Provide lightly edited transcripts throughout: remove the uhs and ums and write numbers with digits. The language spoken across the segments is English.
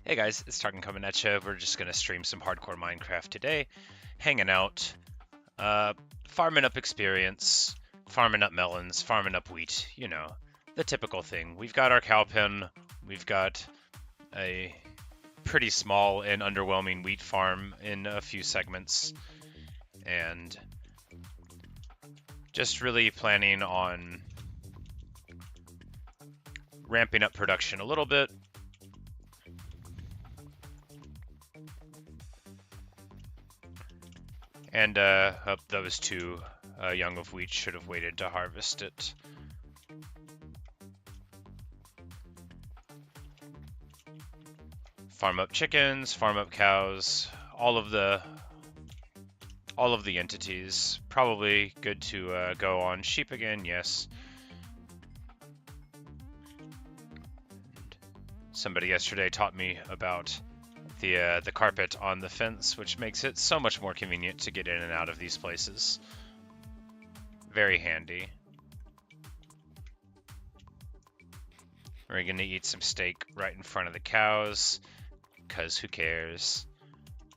Hey guys, it's Tarkin coming at you. We're just gonna stream some hardcore Minecraft today, hanging out, uh, farming up experience, farming up melons, farming up wheat. You know, the typical thing. We've got our cow pen. We've got a pretty small and underwhelming wheat farm in a few segments, and just really planning on ramping up production a little bit. And those two young of wheat should have waited to harvest it. Farm up chickens, farm up cows, all of the entities. Probably good to go on sheep again, yes. Somebody yesterday taught me about the carpet on the fence, which makes it so much more convenient to get in and out of these places. Very handy. We're gonna eat some steak right in front of the cows, because who cares?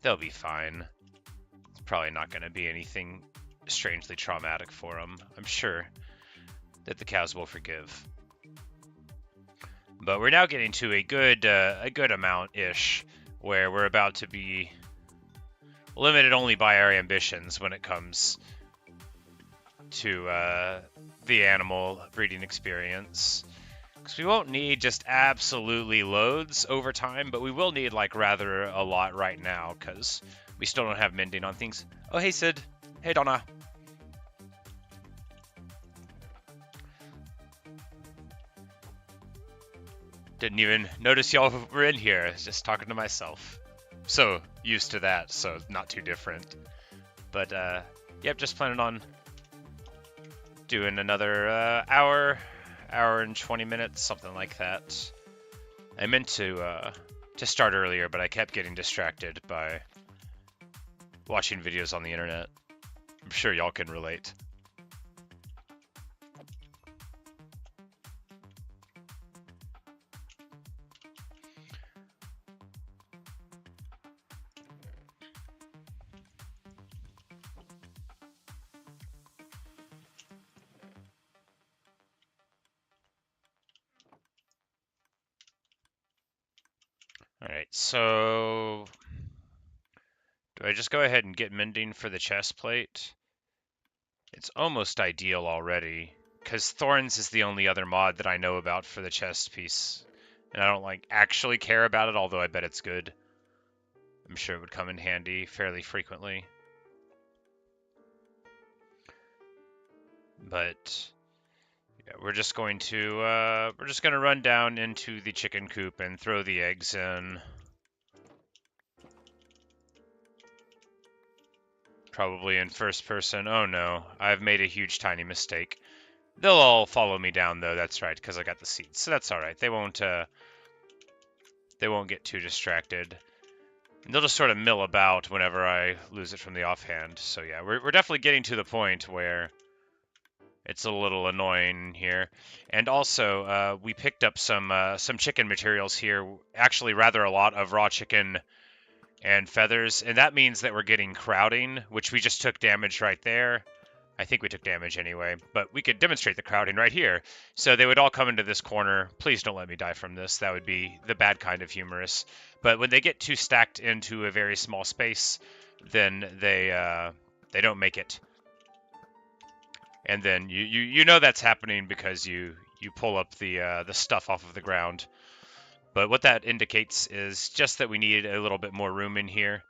They'll be fine. It's probably not gonna be anything strangely traumatic for them. I'm sure that the cows will forgive. But we're now getting to a good amount-ish, where we're about to be limited only by our ambitions when it comes to the animal breeding experience. Because we won't need just absolutely loads over time, but we will need like rather a lot right now, because we still don't have mending on things. Oh, hey Sid. Hey Donna. Didn't even notice y'all were in here. I was just talking to myself. So used to that, so not too different. But yep, just planning on doing another hour and 20 minutes, something like that. I meant to start earlier, but I kept getting distracted by watching videos on the internet. I'm sure y'all can relate. Alright, so do I just go ahead and get mending for the chest plate? It's almost ideal already, because Thorns is the only other mod that I know about for the chest piece. And I don't like actually care about it, although I bet it's good. I'm sure it would come in handy fairly frequently. But yeah, we're just going to run down into the chicken coop and throw the eggs in. Probably in first person. Oh no, I've made a huge tiny mistake. They'll all follow me down though, that's right, because I got the seeds. So that's alright. They won't get too distracted. And they'll just sort of mill about whenever I lose it from the offhand. So yeah, we're definitely getting to the point where it's a little annoying here. And also, we picked up some chicken materials here. Actually, rather a lot of raw chicken and feathers, and that means that we're getting crowding, which we just took damage right there. I think we took damage anyway, but we could demonstrate the crowding right here. So they would all come into this corner. Please don't let me die from this. That would be the bad kind of humorous. But when they get too stacked into a very small space, then they don't make it. And then you know that's happening because you pull up the stuff off of the ground. But what that indicates is just that we need a little bit more room in here.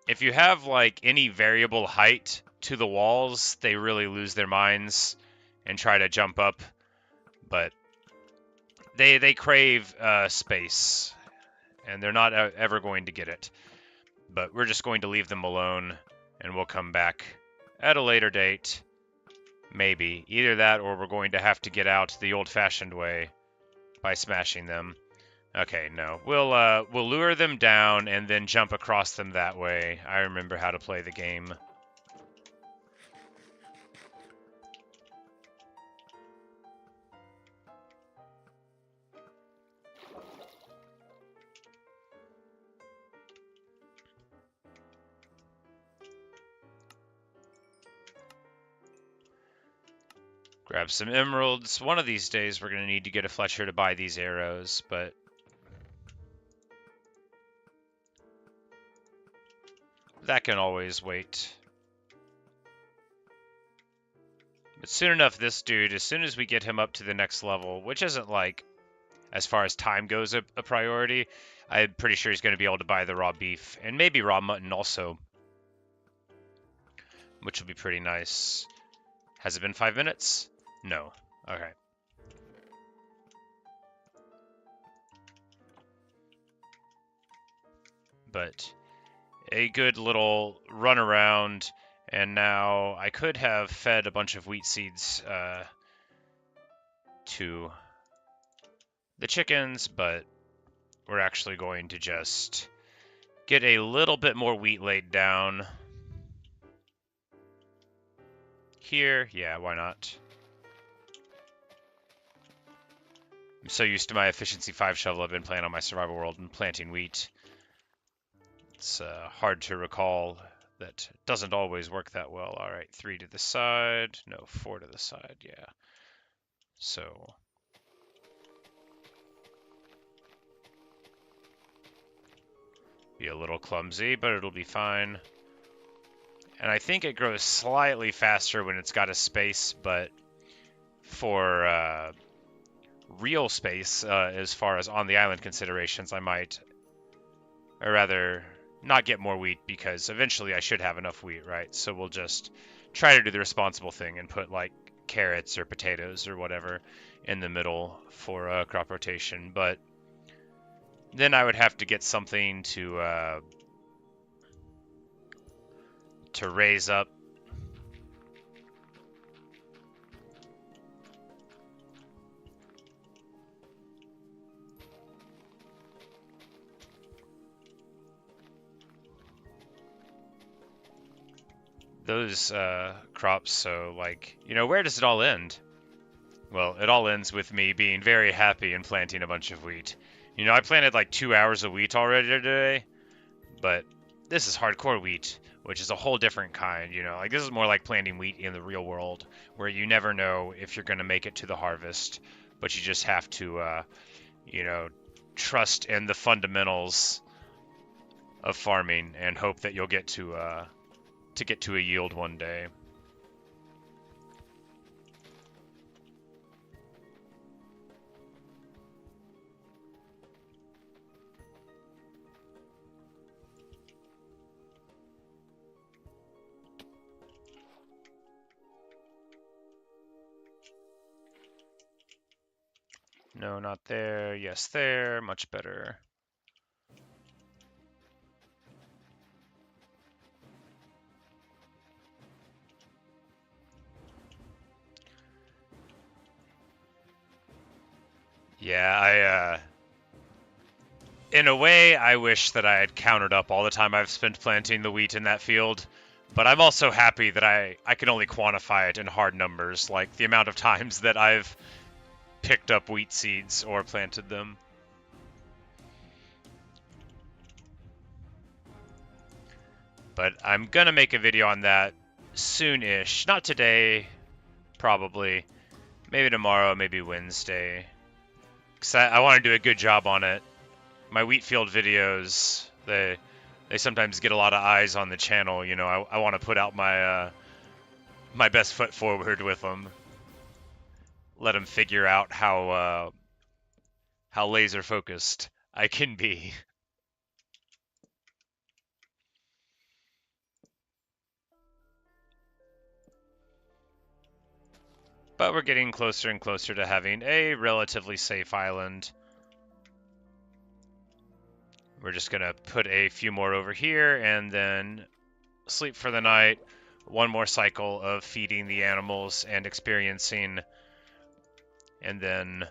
If you have like any variable height to the walls, they really lose their minds and try to jump up. But they crave space, and they're not ever going to get it. But we're just going to leave them alone, and we'll come back at a later date. Maybe. Either that, or we're going to have to get out the old-fashioned way by smashing them. Okay, no. We'll lure them down and then jump across them that way. I remember how to play the game. Grab some emeralds. One of these days we're going to need to get a Fletcher to buy these arrows, but that can always wait. But soon enough, this dude, as soon as we get him up to the next level, which isn't like, as far as time goes, a priority, I'm pretty sure he's going to be able to buy the raw beef, and maybe raw mutton also, which will be pretty nice. Has it been 5 minutes? No. Okay. But a good little run around, and now I could have fed a bunch of wheat seeds to the chickens, but we're actually going to just get a little bit more wheat laid down here. Yeah, why not? I'm so used to my efficiency 5 shovel. I've been playing on my survival world and planting wheat. It's hard to recall that it doesn't always work that well. All right, 3 to the side. No, 4 to the side, yeah. So be a little clumsy, but it'll be fine. And I think it grows slightly faster when it's got a space, but for real space, as far as on the island considerations, I might, or rather, not get more wheat, because eventually I should have enough wheat, right? So we'll just try to do the responsible thing and put like carrots or potatoes or whatever in the middle for crop rotation. But then I would have to get something to raise up. Those crops. So, like, where does it all end? Well, it all ends with me being very happy and planting a bunch of wheat. I planted like 2 hours of wheat already today, but this is hardcore wheat, which is a whole different kind. Like, this is more like planting wheat in the real world, where you never know if you're going to make it to the harvest, but you just have to, trust in the fundamentals of farming and hope that you'll get to get to a yield one day. No, not there. Yes, there. Much better. Yeah, in a way, I wish that I had counted up all the time I've spent planting the wheat in that field, but I'm also happy that I can only quantify it in hard numbers, like the amount of times that I've picked up wheat seeds or planted them. But I'm gonna make a video on that soon-ish. Not today, probably. Maybe tomorrow, maybe Wednesday. Because I want to do a good job on it. My wheat field videos, they sometimes get a lot of eyes on the channel. I want to put out my my best foot forward with them. Let them figure out how laser focused I can be. But we're getting closer and closer to having a relatively safe island. We're just going to put a few more over here and then sleep for the night. One more cycle of feeding the animals and experiencing. And then,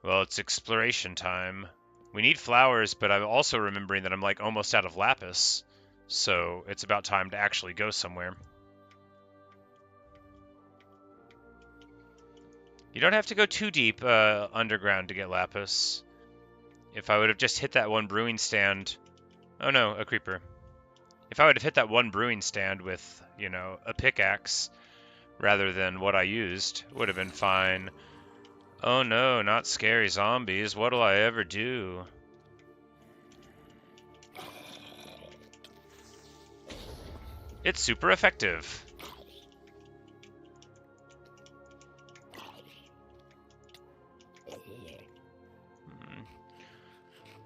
well, it's exploration time. We need flowers, but I'm also remembering that I'm like almost out of lapis. So it's about time to actually go somewhere. You don't have to go too deep underground to get lapis. If I would have just hit that one brewing stand... Oh no, a creeper. If I would have hit that one brewing stand with, a pickaxe, rather than what I used. Would have been fine. Oh no, not scary zombies. What'll I ever do? It's super effective.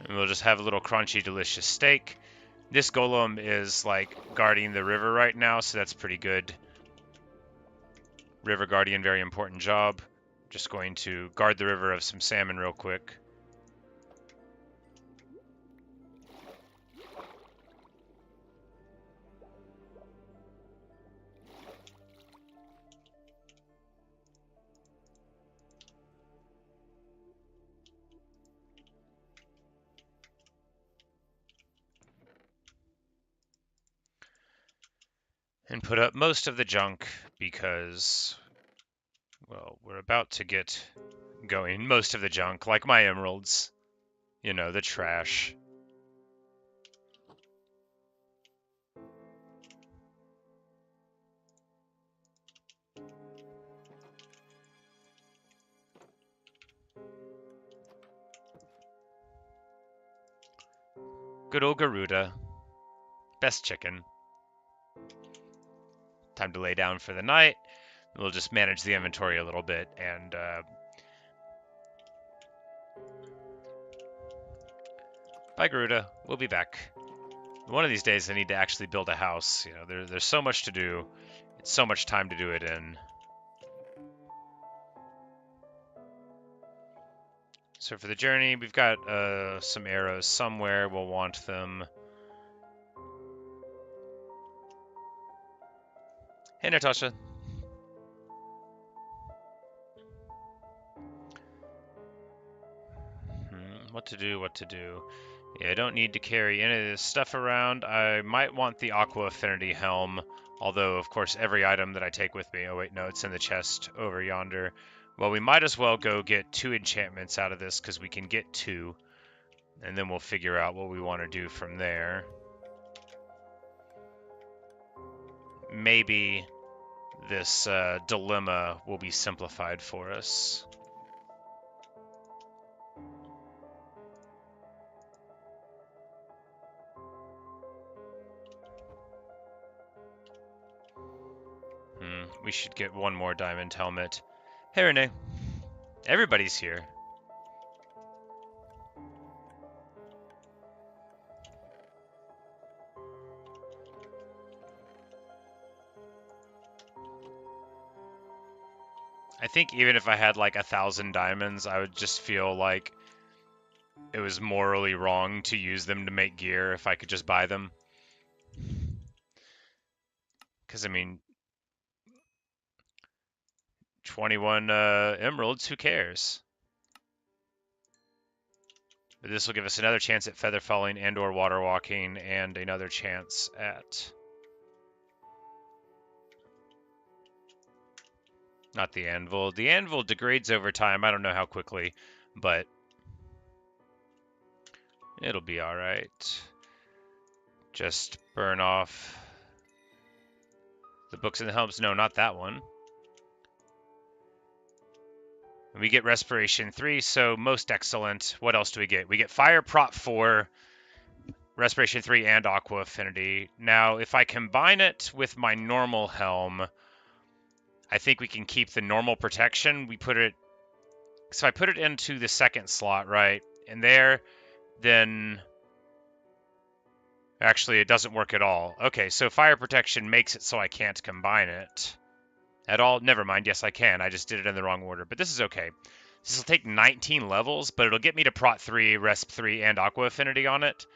And we'll just have a little crunchy, delicious steak. This golem is like guarding the river right now, so that's pretty good. River guardian, very important job. Just going to guard the river of some salmon real quick. And put up most of the junk because, well, we're about to get going. Most of the junk, like my emeralds, you know, the trash. Good old Garuda. Best chicken. Time to lay down for the night. We'll just manage the inventory a little bit and bye, Garuda. We'll be back. One of these days, I need to actually build a house. You know, there's so much to do. It's so much time to do it in. So for the journey, we've got some arrows somewhere. We'll want them. Hey, Natasha. What to do, what to do. Yeah, I don't need to carry any of this stuff around. I might want the Aqua Affinity Helm, although, of course, every item that I take with me... Oh, wait, no, it's in the chest over yonder. Well, we might as well go get 2 enchantments out of this, because we can get 2. And then we'll figure out what we want to do from there. Maybe this dilemma will be simplified for us. We should get one more diamond helmet. Hey, Renee. Everybody's here. I think even if I had like 1,000 diamonds, I would just feel like it was morally wrong to use them to make gear if I could just buy them. Because, I mean, 21 emeralds, who cares? But this will give us another chance at feather falling and or water walking, and another chance at... Not the anvil. The anvil degrades over time. I don't know how quickly, but it'll be alright. Just burn off the books and the helms. No, not that one. We get Respiration 3, so most excellent. What else do we get? We get Fire Prot 4, Respiration 3, and Aqua Affinity. Now, if I combine it with my normal helm, I think we can keep the normal protection. We put it... So I put it into the second slot, right? And there, then... Actually, it doesn't work at all. Okay, so Fire Protection makes it so I can't combine it at all. Never mind. Yes, I can. I just did it in the wrong order, but this is okay. This will take 19 levels, but it'll get me to Prot 3, Resp 3, and Aqua Affinity on it,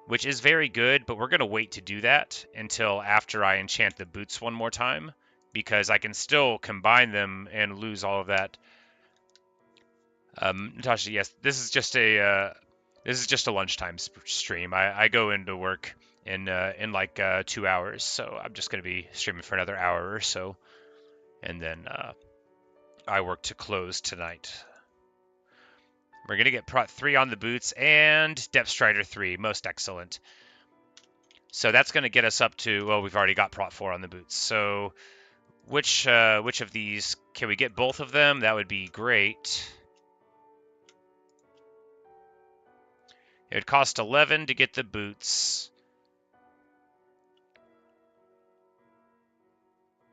which is very good, but we're going to wait to do that until after I enchant the boots one more time, because I can still combine them and lose all of that. Natasha, yes, this is just a lunchtime stream. I go into work in like 2 hours, so I'm just going to be streaming for another hour or so, and then I work to close tonight. We're going to get Prot 3 on the boots and Depth Strider 3. Most excellent. So that's going to get us up to, well, we've already got Prot 4 on the boots. So Which of these can we get? Both of them? That would be great. It would cost 11 to get the boots.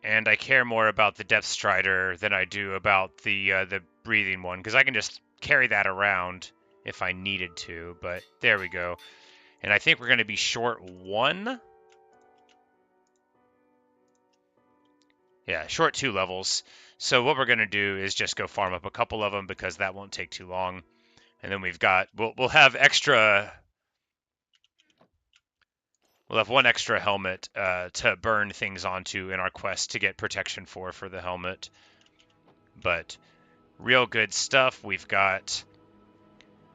And I care more about the Depth Strider than I do about the breathing one, because I can just carry that around if I needed to. But there we go. And I think we're going to be short 1. Yeah, short 2 levels. So what we're going to do is just go farm up a couple of them, because that won't take too long. And then we'll have extra. We'll have 1 extra helmet to burn things onto in our quest to get protection for the helmet. But real good stuff. We've got,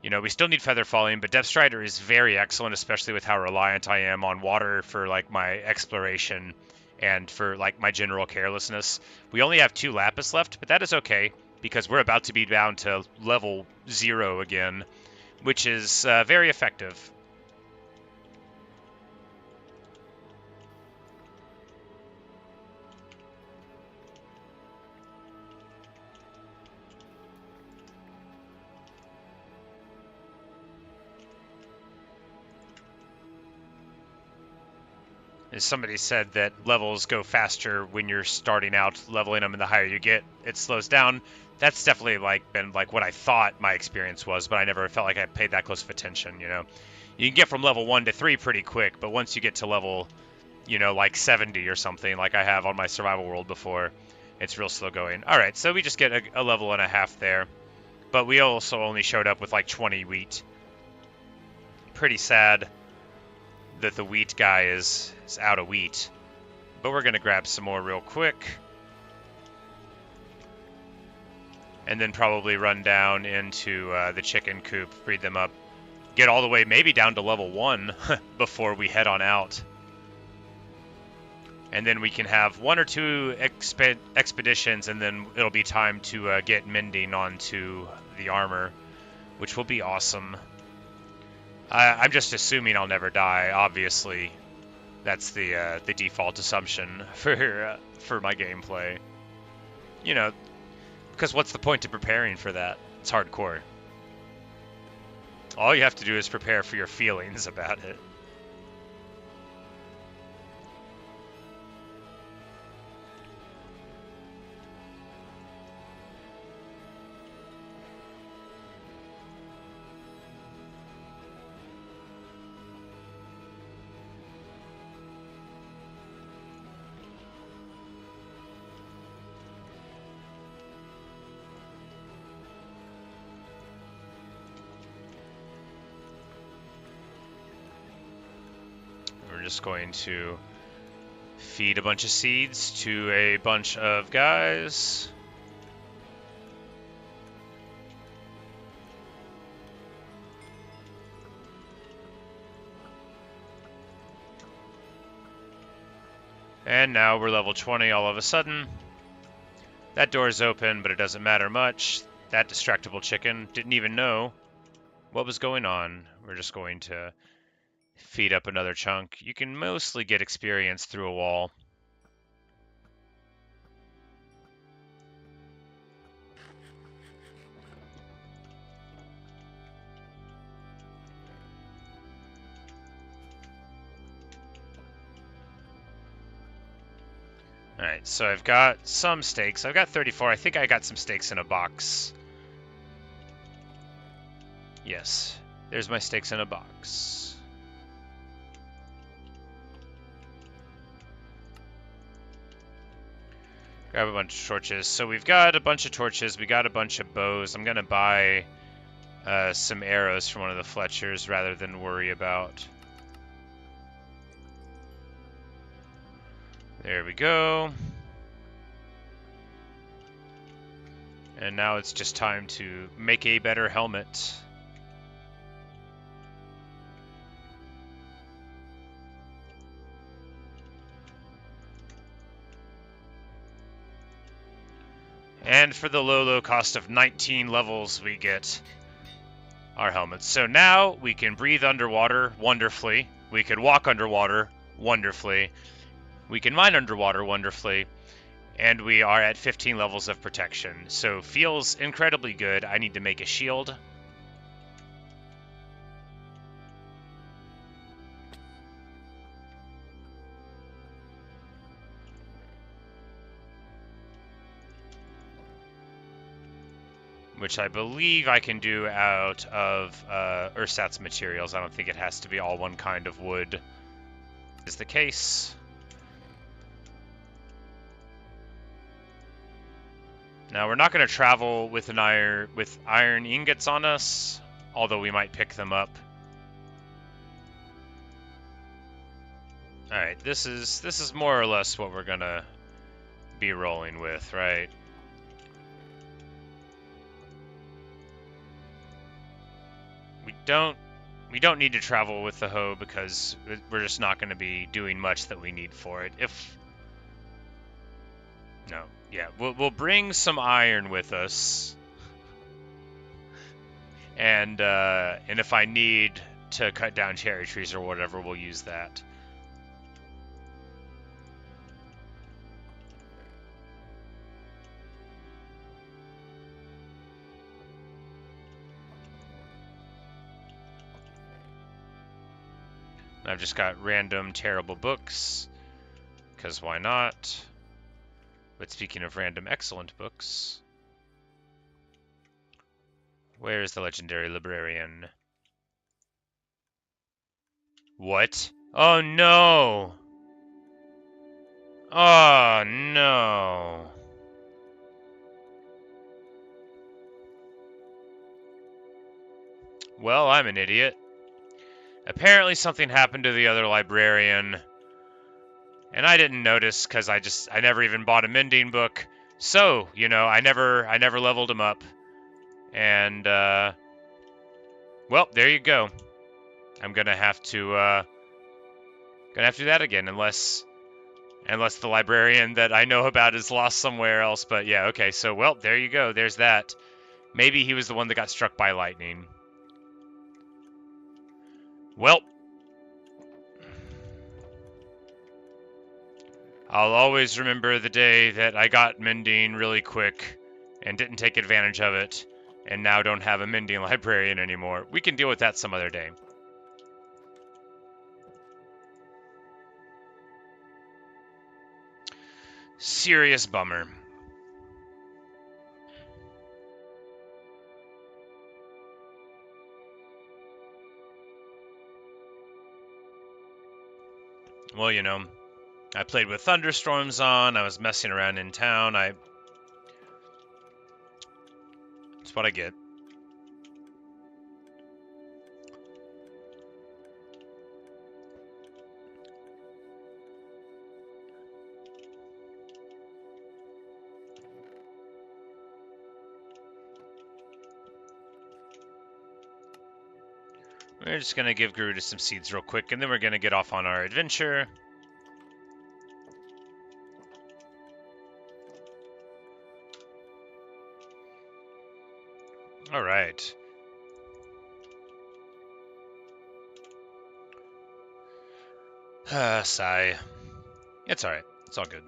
we still need feather falling, but Depth Strider is very excellent, especially with how reliant I am on water for like my exploration and for like my general carelessness. We only have 2 lapis left, but that is okay because we're about to be down to level 0 again, which is very effective. As somebody said that levels go faster when you're starting out leveling them, and the higher you get, it slows down. That's definitely been what I thought my experience was, but I never felt like I paid that close of attention. You can get from level 1 to 3 pretty quick, but once you get to level, 70 or something, like I have on my survival world before, it's real slow going. All right, so we just get a level and a half there, but we also only showed up with 20 wheat. Pretty sad that the wheat guy is out of wheat. But we're going to grab some more real quick. And then probably run down into the chicken coop, breed them up. Get all the way maybe down to level 1 before we head on out. And then we can have 1 or 2 expeditions, and then it'll be time to get mending onto the armor, which will be awesome. I'm just assuming I'll never die. Obviously, that's the default assumption for my gameplay. Because what's the point of preparing for that? It's hardcore. All you have to do is prepare for your feelings about it. Just going to feed a bunch of seeds to a bunch of guys. And now we're level 20 all of a sudden. That door's open, but it doesn't matter much. That distractible chicken didn't even know what was going on. We're just going to feed up another chunk. You can mostly get experience through a wall. Alright, so I've got some steaks. I've got 34. I think I got some steaks in a box. Yes, there's my steaks in a box. Grab a bunch of torches. So we've got a bunch of torches. We got a bunch of bows. I'm going to buy some arrows from one of the Fletchers rather than worry about. There we go. And now it's just time to make a better helmet. And for the low cost of 19 levels, we get our helmets. So now we can breathe underwater wonderfully. We can walk underwater wonderfully. We can mine underwater wonderfully. And we are at 15 levels of protection, so feels incredibly good. I need to make a shield. Which I believe I can do out of ersatz materials. I don't think it has to be all one kind of wood. Is the case. Now we're not going to travel with iron ingots on us, although we might pick them up. All right, this is more or less what we're going to be rolling with, right? We don't need to travel with the hoe because we're just not going to be doing much that we need for it. No, yeah, we'll bring some iron with us, and if I need to cut down cherry trees or whatever, we'll use that. I've just got random terrible books, because why not? But speaking of random excellent books, where is the legendary librarian? What? Oh no! Oh no! Well, I'm an idiot. Apparently something happened to the other librarian, and I didn't notice because I never even bought a mending book. So, you know, I never leveled him up. And well, there you go. I'm gonna have to do that again unless the librarian that I know about is lost somewhere else. But yeah, okay. So, well, there you go. There's that. Maybe he was the one that got struck by lightning. Well, I'll always remember the day that I got mending really quick and didn't take advantage of it, and now don't have a mending librarian anymore. We can deal with that some other day. Serious bummer. Well, you know, I played with thunderstorms on, I was messing around in town, that's what I get. We're just going to give Garuda some seeds real quick, and then we're going to get off on our adventure. All right. Sigh. It's all right. It's all good.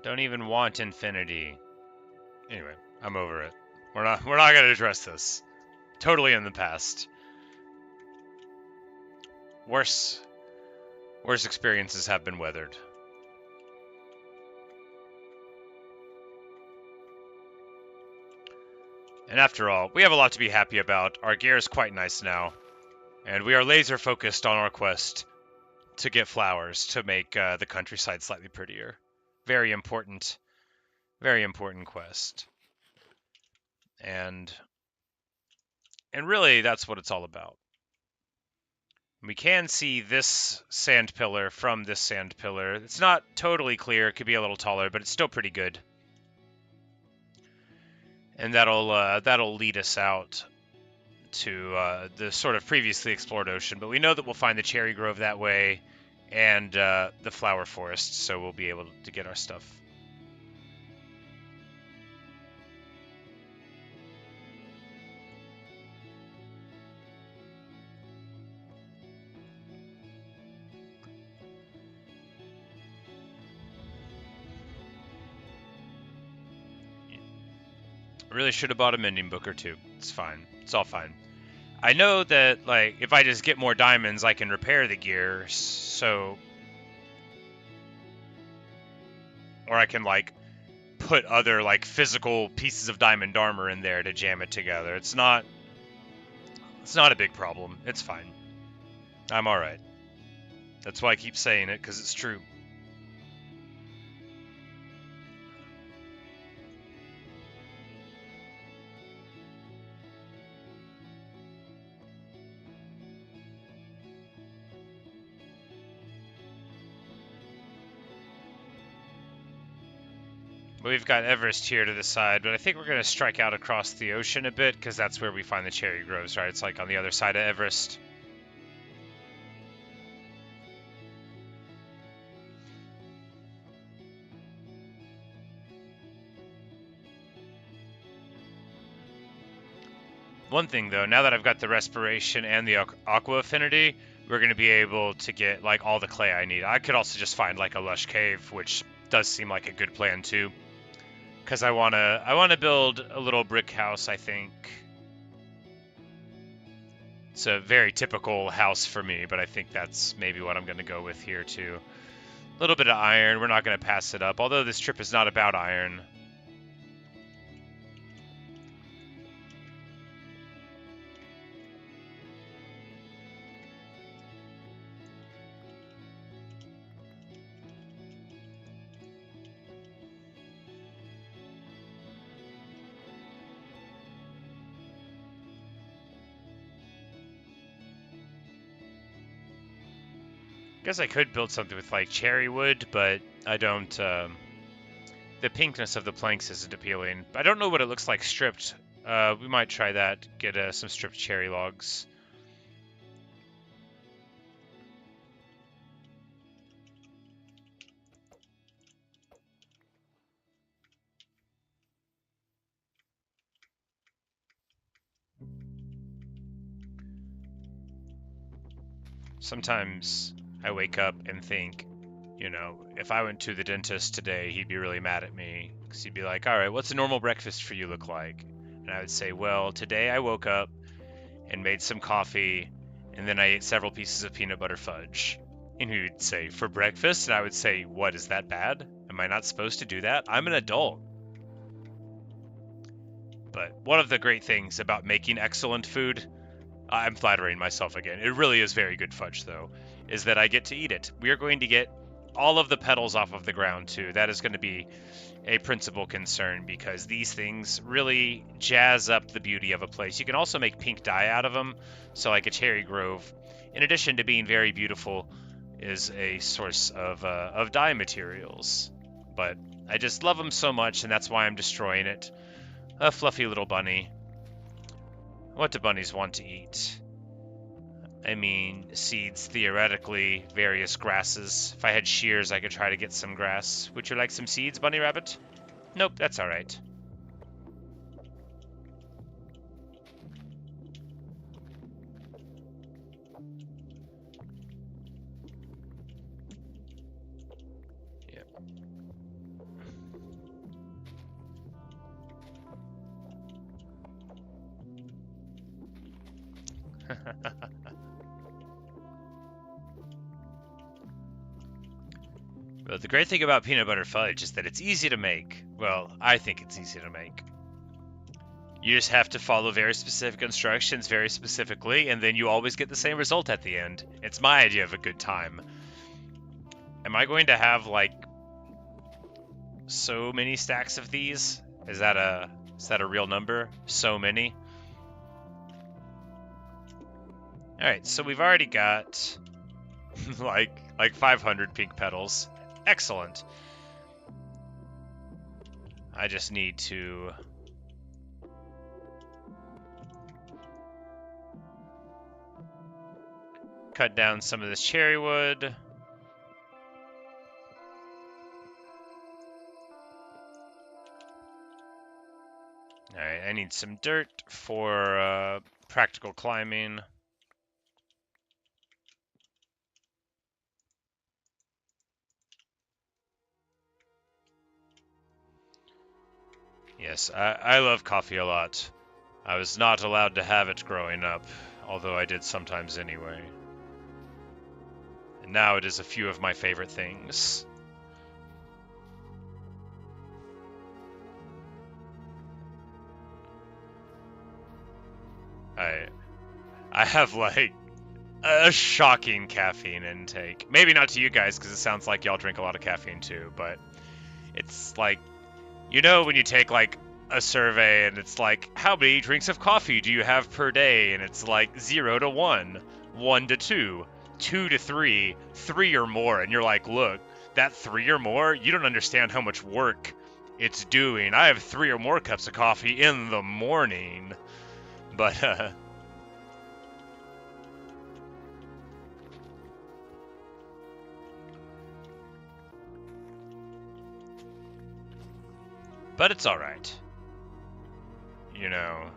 Don't even want infinity. Anyway, I'm over it. We're not going to address this. Totally in the past. Worse experiences have been weathered. And after all, we have a lot to be happy about. Our gear is quite nice now, and we are laser focused on our quest to get flowers to make the countryside slightly prettier. Very important quest. And really, that's what it's all about. We can see this sand pillar from this sand pillar. It's not totally clear. It could be a little taller, but it's still pretty good. And that'll lead us out to the sort of previously explored ocean. But we know that we'll find the cherry grove that way, and the flower forest, so we'll be able to get our stuff. Really should have bought a mending book or two. It's fine. It's all fine. I know that, like, if I just get more diamonds, I can repair the gear, so... Or I can, like, put other, like, physical pieces of diamond armor in there to jam it together. It's not a big problem. It's fine. I'm alright. That's why I keep saying it, because it's true. We've got Everest here to the side, but I think we're going to strike out across the ocean a bit, because that's where we find the cherry groves, right? It's like on the other side of Everest. One thing, though, now that I've got the respiration and the aqua affinity, we're going to be able to get, like, all the clay I need. I could also just find, like, a lush cave, which does seem like a good plan, too. Because I want to build a little brick house, I think. It's a very typical house for me, but I think that's maybe what I'm going to go with here, too. A little bit of iron. We're not going to pass it up, although this trip is not about iron. Guess I could build something with, like, cherry wood, but I don't... the pinkness of the planks isn't appealing. I don't know what it looks like stripped. We might try that, get some stripped cherry logs. Sometimes I wake up and think, you know, if I went to the dentist today, he'd be really mad at me. Because he'd be like, all right, what's a normal breakfast for you look like? And I would say, well, today I woke up and made some coffee, and then I ate several pieces of peanut butter fudge. And he would say, for breakfast? And I would say, what, is that bad? Am I not supposed to do that? I'm an adult. But one of the great things about making excellent food, I'm flattering myself again, it really is very good fudge though, is that I get to eat it. We are going to get all of the petals off of the ground too. That is going to be a principal concern because these things really jazz up the beauty of a place. You can also make pink dye out of them, so like a cherry grove, in addition to being very beautiful, is a source of dye materials. But I just love them so much, and that's why I'm destroying it. A fluffy little bunny. What do bunnies want to eat? I mean, seeds, theoretically, various grasses. If I had shears, I could try to get some grass. Would you like some seeds, bunny rabbit? Nope, that's alright. Yep. But the great thing about peanut butter fudge is that it's easy to make. Well, I think it's easy to make. You just have to follow very specific instructions very specifically, and then you always get the same result at the end. It's my idea of a good time. Am I going to have, like, so many stacks of these? Is that a real number? So many? Alright, so we've already got like 500 pink petals. Excellent. I just need to cut down some of this cherry wood. Alright, I need some dirt for practical climbing. Yes, I love coffee a lot. I was not allowed to have it growing up, although I did sometimes anyway. And now it is a few of my favorite things. I have like a shocking caffeine intake. Maybe not to you guys because it sounds like y'all drink a lot of caffeine too, but it's like, you know, when you take like a survey and it's like, how many drinks of coffee do you have per day? And it's like 0 to 1, 1 to 2, 2 to 3, 3 or more. And you're like, look, that 3 or more, you don't understand how much work it's doing. I have 3 or more cups of coffee in the morning. But, but it's alright. You know,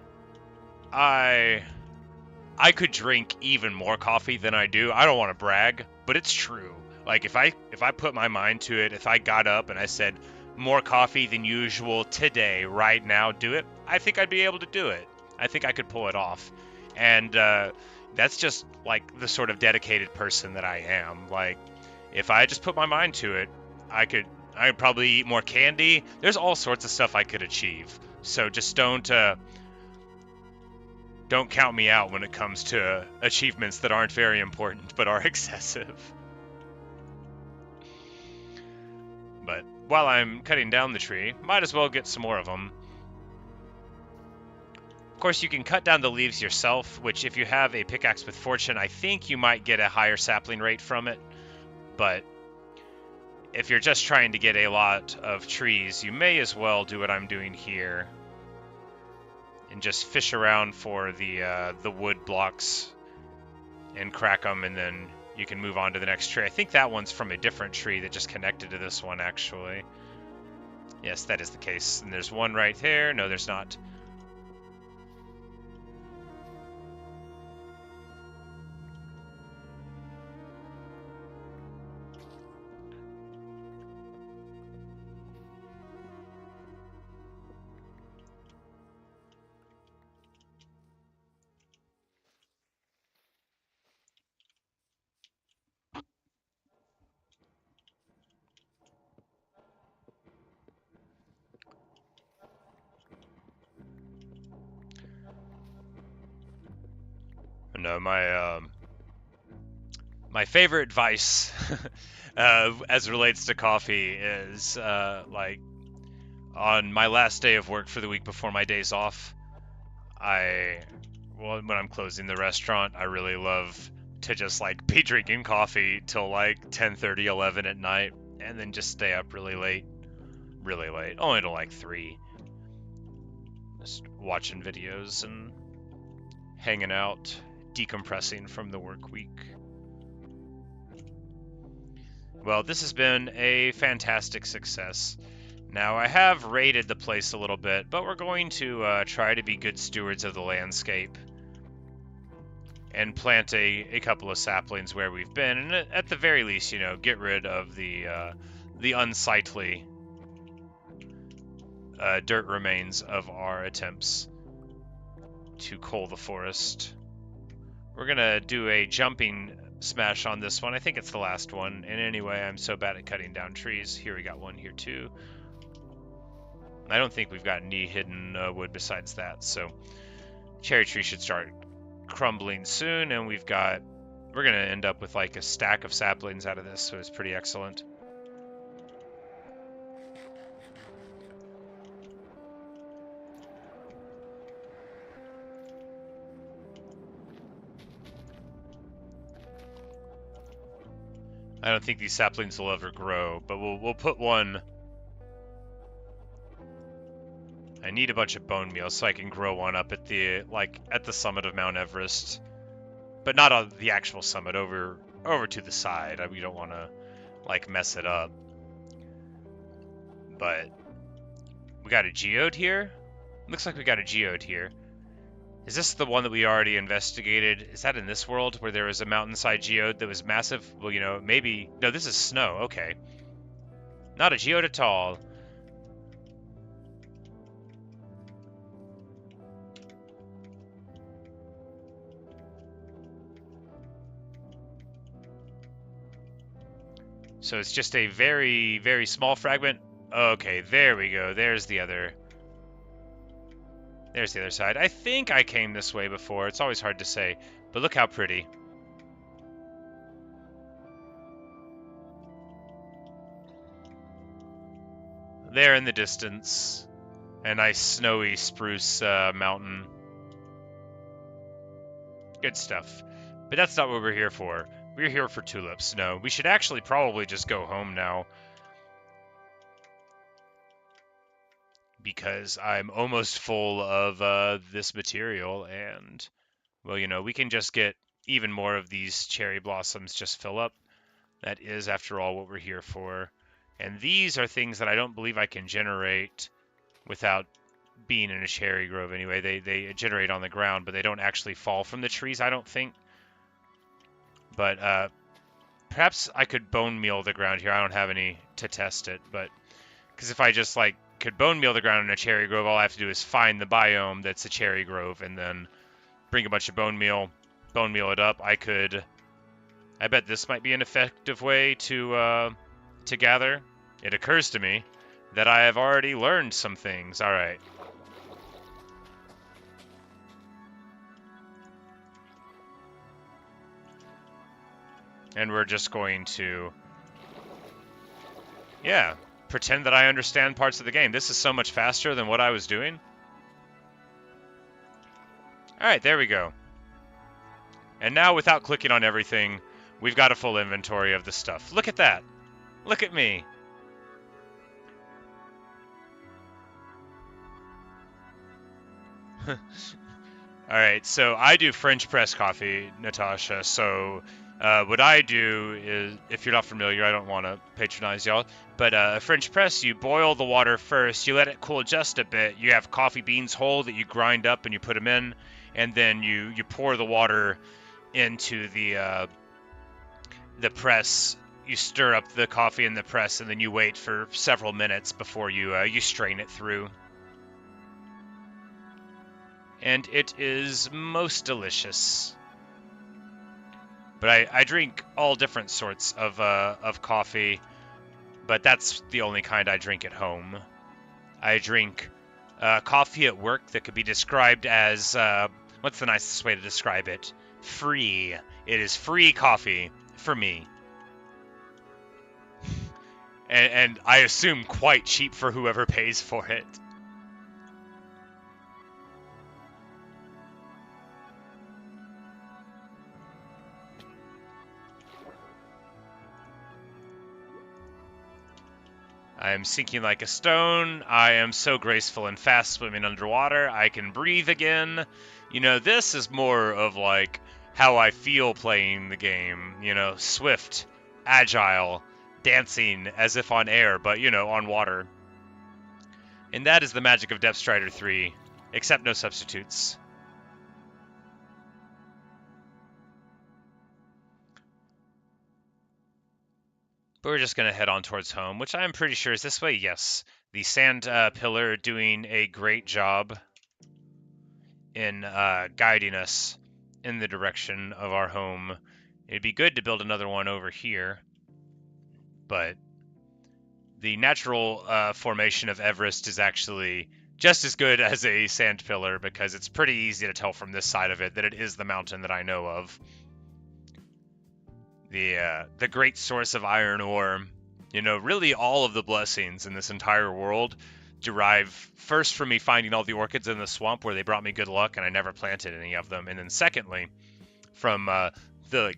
I could drink even more coffee than I do. I don't want to brag, but it's true. Like if I put my mind to it, if I got up and I said more coffee than usual today, right now, do it, I think I'd be able to do it. I think I could pull it off. And that's just like the sort of dedicated person that I am. Like if I just put my mind to it, I'd probably eat more candy. There's all sorts of stuff I could achieve. So just don't count me out when it comes to achievements that aren't very important but are excessive. But while I'm cutting down the tree, might as well get some more of them. Of course, you can cut down the leaves yourself, which if you have a pickaxe with fortune, I think you might get a higher sapling rate from it. But if you're just trying to get a lot of trees, you may as well do what I'm doing here and just fish around for the wood blocks and crack them, and then you can move on to the next tree. I think that one's from a different tree that just connected to this one, actually. Yes, that is the case. And there's one right there. No, there's not. No, my favorite advice as relates to coffee is like on my last day of work for the week before my days off, when I'm closing the restaurant, I really love to just like be drinking coffee till like 10:30, 11 at night, and then just stay up really late, only till like 3, just watching videos and hanging out, decompressing from the work week. Well, this has been a fantastic success. Now, I have raided the place a little bit, but we're going to try to be good stewards of the landscape and plant a couple of saplings where we've been, and at the very least, you know, get rid of the unsightly dirt remains of our attempts to coal the forest. We're gonna do a jumping smash on this one. I think it's the last one. And anyway, I'm so bad at cutting down trees. Here we got one here too. I don't think we've got any hidden wood besides that, so cherry tree should start crumbling soon, and we're gonna end up with like a stack of saplings out of this, so it's pretty excellent. I don't think these saplings will ever grow, but we'll put one. I need a bunch of bone meal so I can grow one up at the summit of Mount Everest, but not on the actual summit, over to the side. We don't want to like mess it up. But we got a geode here. Looks like we got a geode here. Is this the one that we already investigated? Is that in this world where there was a mountainside geode that was massive? Well, you know, maybe... No, this is snow. Okay. Not a geode at all. So it's just a very, very small fragment. Okay, there we go. There's the other side. I think I came this way before. It's always hard to say. But look how pretty. There in the distance, a nice snowy spruce mountain. Good stuff. But that's not what we're here for. We're here for tulips. No, we should actually probably just go home now. Because I'm almost full of this material, and, well, you know, we can just get even more of these cherry blossoms just fill up. That is, after all, what we're here for. And these are things that I don't believe I can generate without being in a cherry grove anyway. They generate on the ground, but they don't actually fall from the trees, I don't think. But perhaps I could bone meal the ground here. I don't have any to test it, but because if I just like could bone meal the ground in a cherry grove, all I have to do is find the biome that's a cherry grove and then bring a bunch of bone meal it up. I bet this might be an effective way to gather. It occurs to me that I have already learned some things. All right. And we're just going to, yeah, pretend that I understand parts of the game. This is so much faster than what I was doing. All right, there we go. And now, without clicking on everything, we've got a full inventory of the stuff. Look at that. Look at me. All right, so I do French press coffee, Natasha. So what I do is, if you're not familiar, I don't want to patronize y'all, but a French press, you boil the water first, you let it cool just a bit, you have coffee beans whole that you grind up and you put them in, and then you pour the water into the press. You stir up the coffee in the press, and then you wait for several minutes before you strain it through. And it is most delicious. But I drink all different sorts of coffee, but that's the only kind I drink at home. I drink coffee at work that could be described as, what's the nicest way to describe it? Free. It is free coffee for me. And I assume quite cheap for whoever pays for it. I am sinking like a stone. I am so graceful and fast swimming underwater. I can breathe again. You know, this is more of like how I feel playing the game. You know, swift, agile, dancing as if on air, but, you know, on water. And that is the magic of Depth Strider 3, except no substitutes. But we're just going to head on towards home, which I'm pretty sure is this way. Yes, the sand pillar doing a great job in guiding us in the direction of our home. It'd be good to build another one over here, but the natural formation of Everest is actually just as good as a sand pillar because it's pretty easy to tell from this side of it that it is the mountain that I know of. The great source of iron ore, you know, really all of the blessings in this entire world derive first from me finding all the orchids in the swamp where they brought me good luck and I never planted any of them, and then secondly from the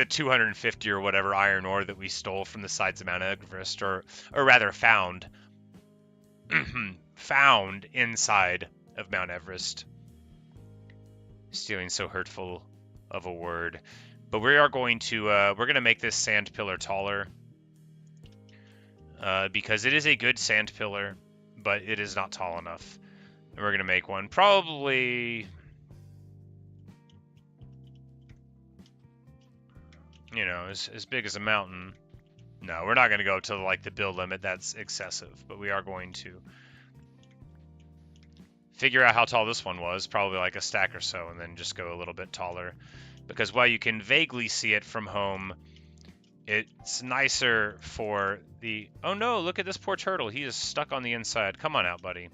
250 or whatever iron ore that we stole from the sides of Mount Everest, or rather found found inside of Mount Everest. Stealing so hurtful of a word. But we are going to we're going to make this sand pillar taller because it is a good sand pillar, but it is not tall enough. And we're going to make one probably, you know, as big as a mountain. No, we're not going to go to like the build limit. That's excessive. But we are going to figure out how tall this one was, probably like a stack or so, and then just go a little bit taller. Because while you can vaguely see it from home, it's nicer for the... Oh no, look at this poor turtle. He is stuck on the inside. Come on out, buddy.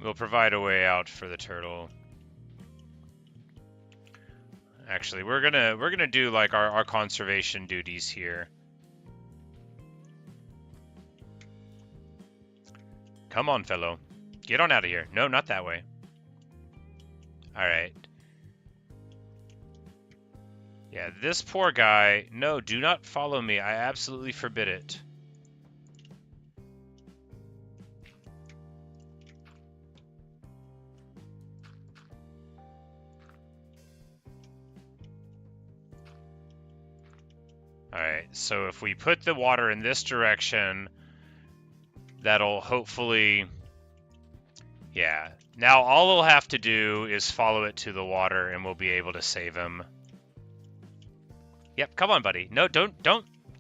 We'll provide a way out for the turtle. Actually, we're gonna do like our conservation duties here. Come on, fellow. Get on out of here. No, not that way. Alright. Yeah, this poor guy. No, do not follow me. I absolutely forbid it. Alright, so if we put the water in this direction, that'll hopefully... Yeah. Now all we'll have to do is follow it to the water and we'll be able to save him. Yep, come on, buddy. No, don't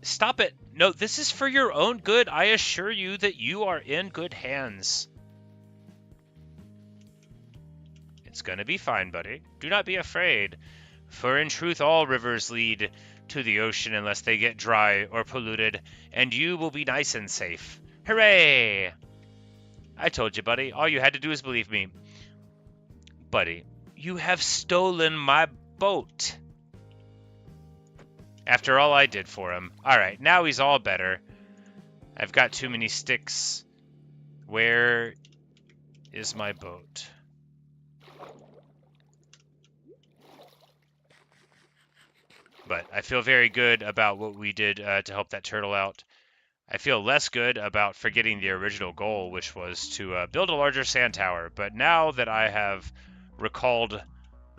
stop it. No, this is for your own good. I assure you that you are in good hands. It's gonna be fine, buddy. Do not be afraid. For in truth all rivers lead to the ocean unless they get dry or polluted, and you will be nice and safe. Hooray! I told you, buddy. All you had to do is believe me. Buddy, you have stolen my boat. After all I did for him. Alright, now he's all better. I've got too many sticks. Where is my boat? But I feel very good about what we did to help that turtle out. I feel less good about forgetting the original goal, which was to build a larger sand tower. But now that I have recalled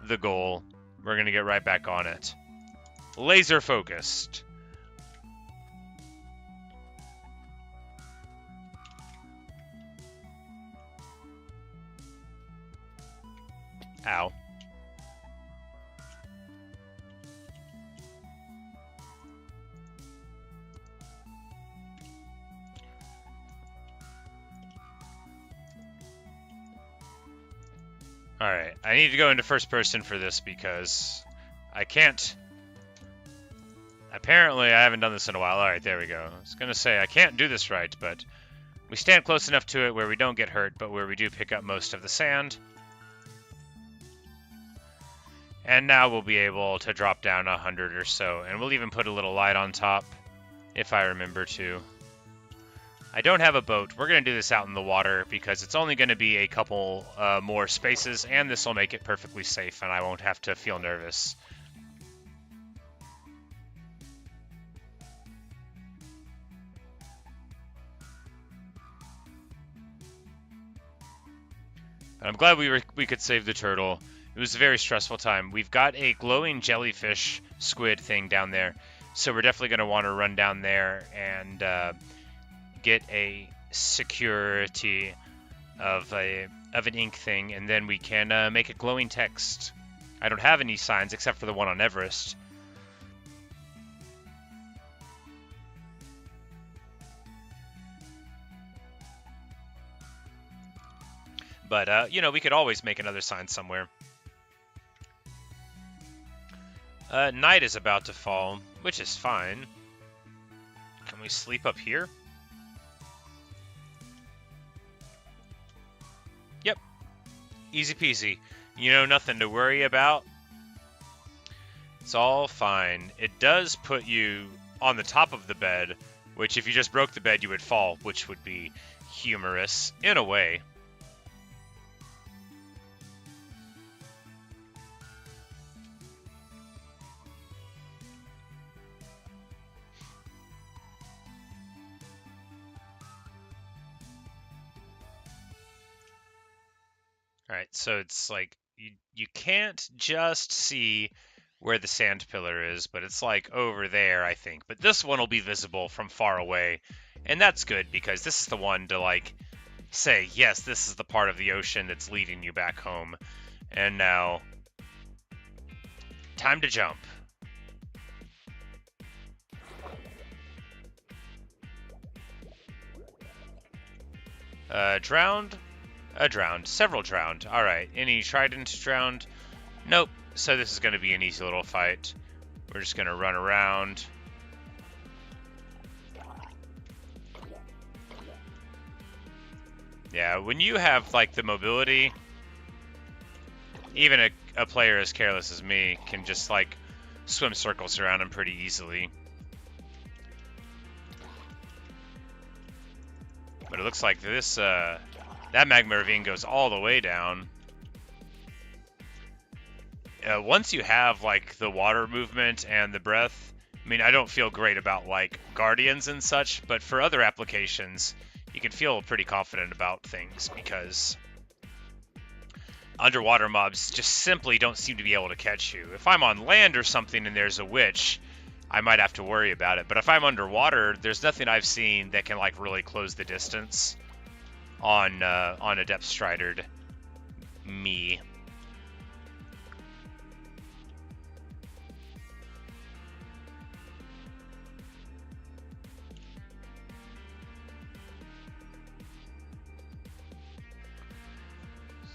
the goal, we're going to get right back on it. Laser focused. Ow. Alright, I need to go into first person for this because I can't... Apparently, I haven't done this in a while. Alright, there we go. I was going to say, I can't do this right, but we stand close enough to it where we don't get hurt, but where we do pick up most of the sand. And now we'll be able to drop down 100 or so, and we'll even put a little light on top, if I remember to. I don't have a boat. We're going to do this out in the water because it's only going to be a couple more spaces, and this will make it perfectly safe, and I won't have to feel nervous. But I'm glad we could save the turtle. It was a very stressful time. We've got a glowing jellyfish squid thing down there, so we're definitely going to want to run down there and get a security of an ink thing, and then we can make a glowing text. I don't have any signs except for the one on Everest. But, you know, we could always make another sign somewhere. Night is about to fall, which is fine. Can we sleep up here? Yep. Easy peasy. You know, nothing to worry about. It's all fine. It does put you on the top of the bed, which if you just broke the bed, you would fall, which would be humorous in a way. Alright, so it's like, you can't just see where the sand pillar is, but it's like over there, I think. But this one will be visible from far away, and that's good because this is the one to like say, yes, this is the part of the ocean that's leading you back home. And now, time to jump. Drowned? Drowned. Several drowned. Alright, any trident drowned? Nope. So this is going to be an easy little fight. We're just going to run around. Yeah, when you have, like, the mobility, even a player as careless as me can just, like, swim circles around him pretty easily. But it looks like this, that magma ravine goes all the way down. Once you have, like, the water movement and the breath, I mean, I don't feel great about, like, guardians and such, but for other applications, you can feel pretty confident about things because underwater mobs just simply don't seem to be able to catch you. If I'm on land or something and there's a witch, I might have to worry about it. But if I'm underwater, there's nothing I've seen that can like really close the distance on a depth stridered me.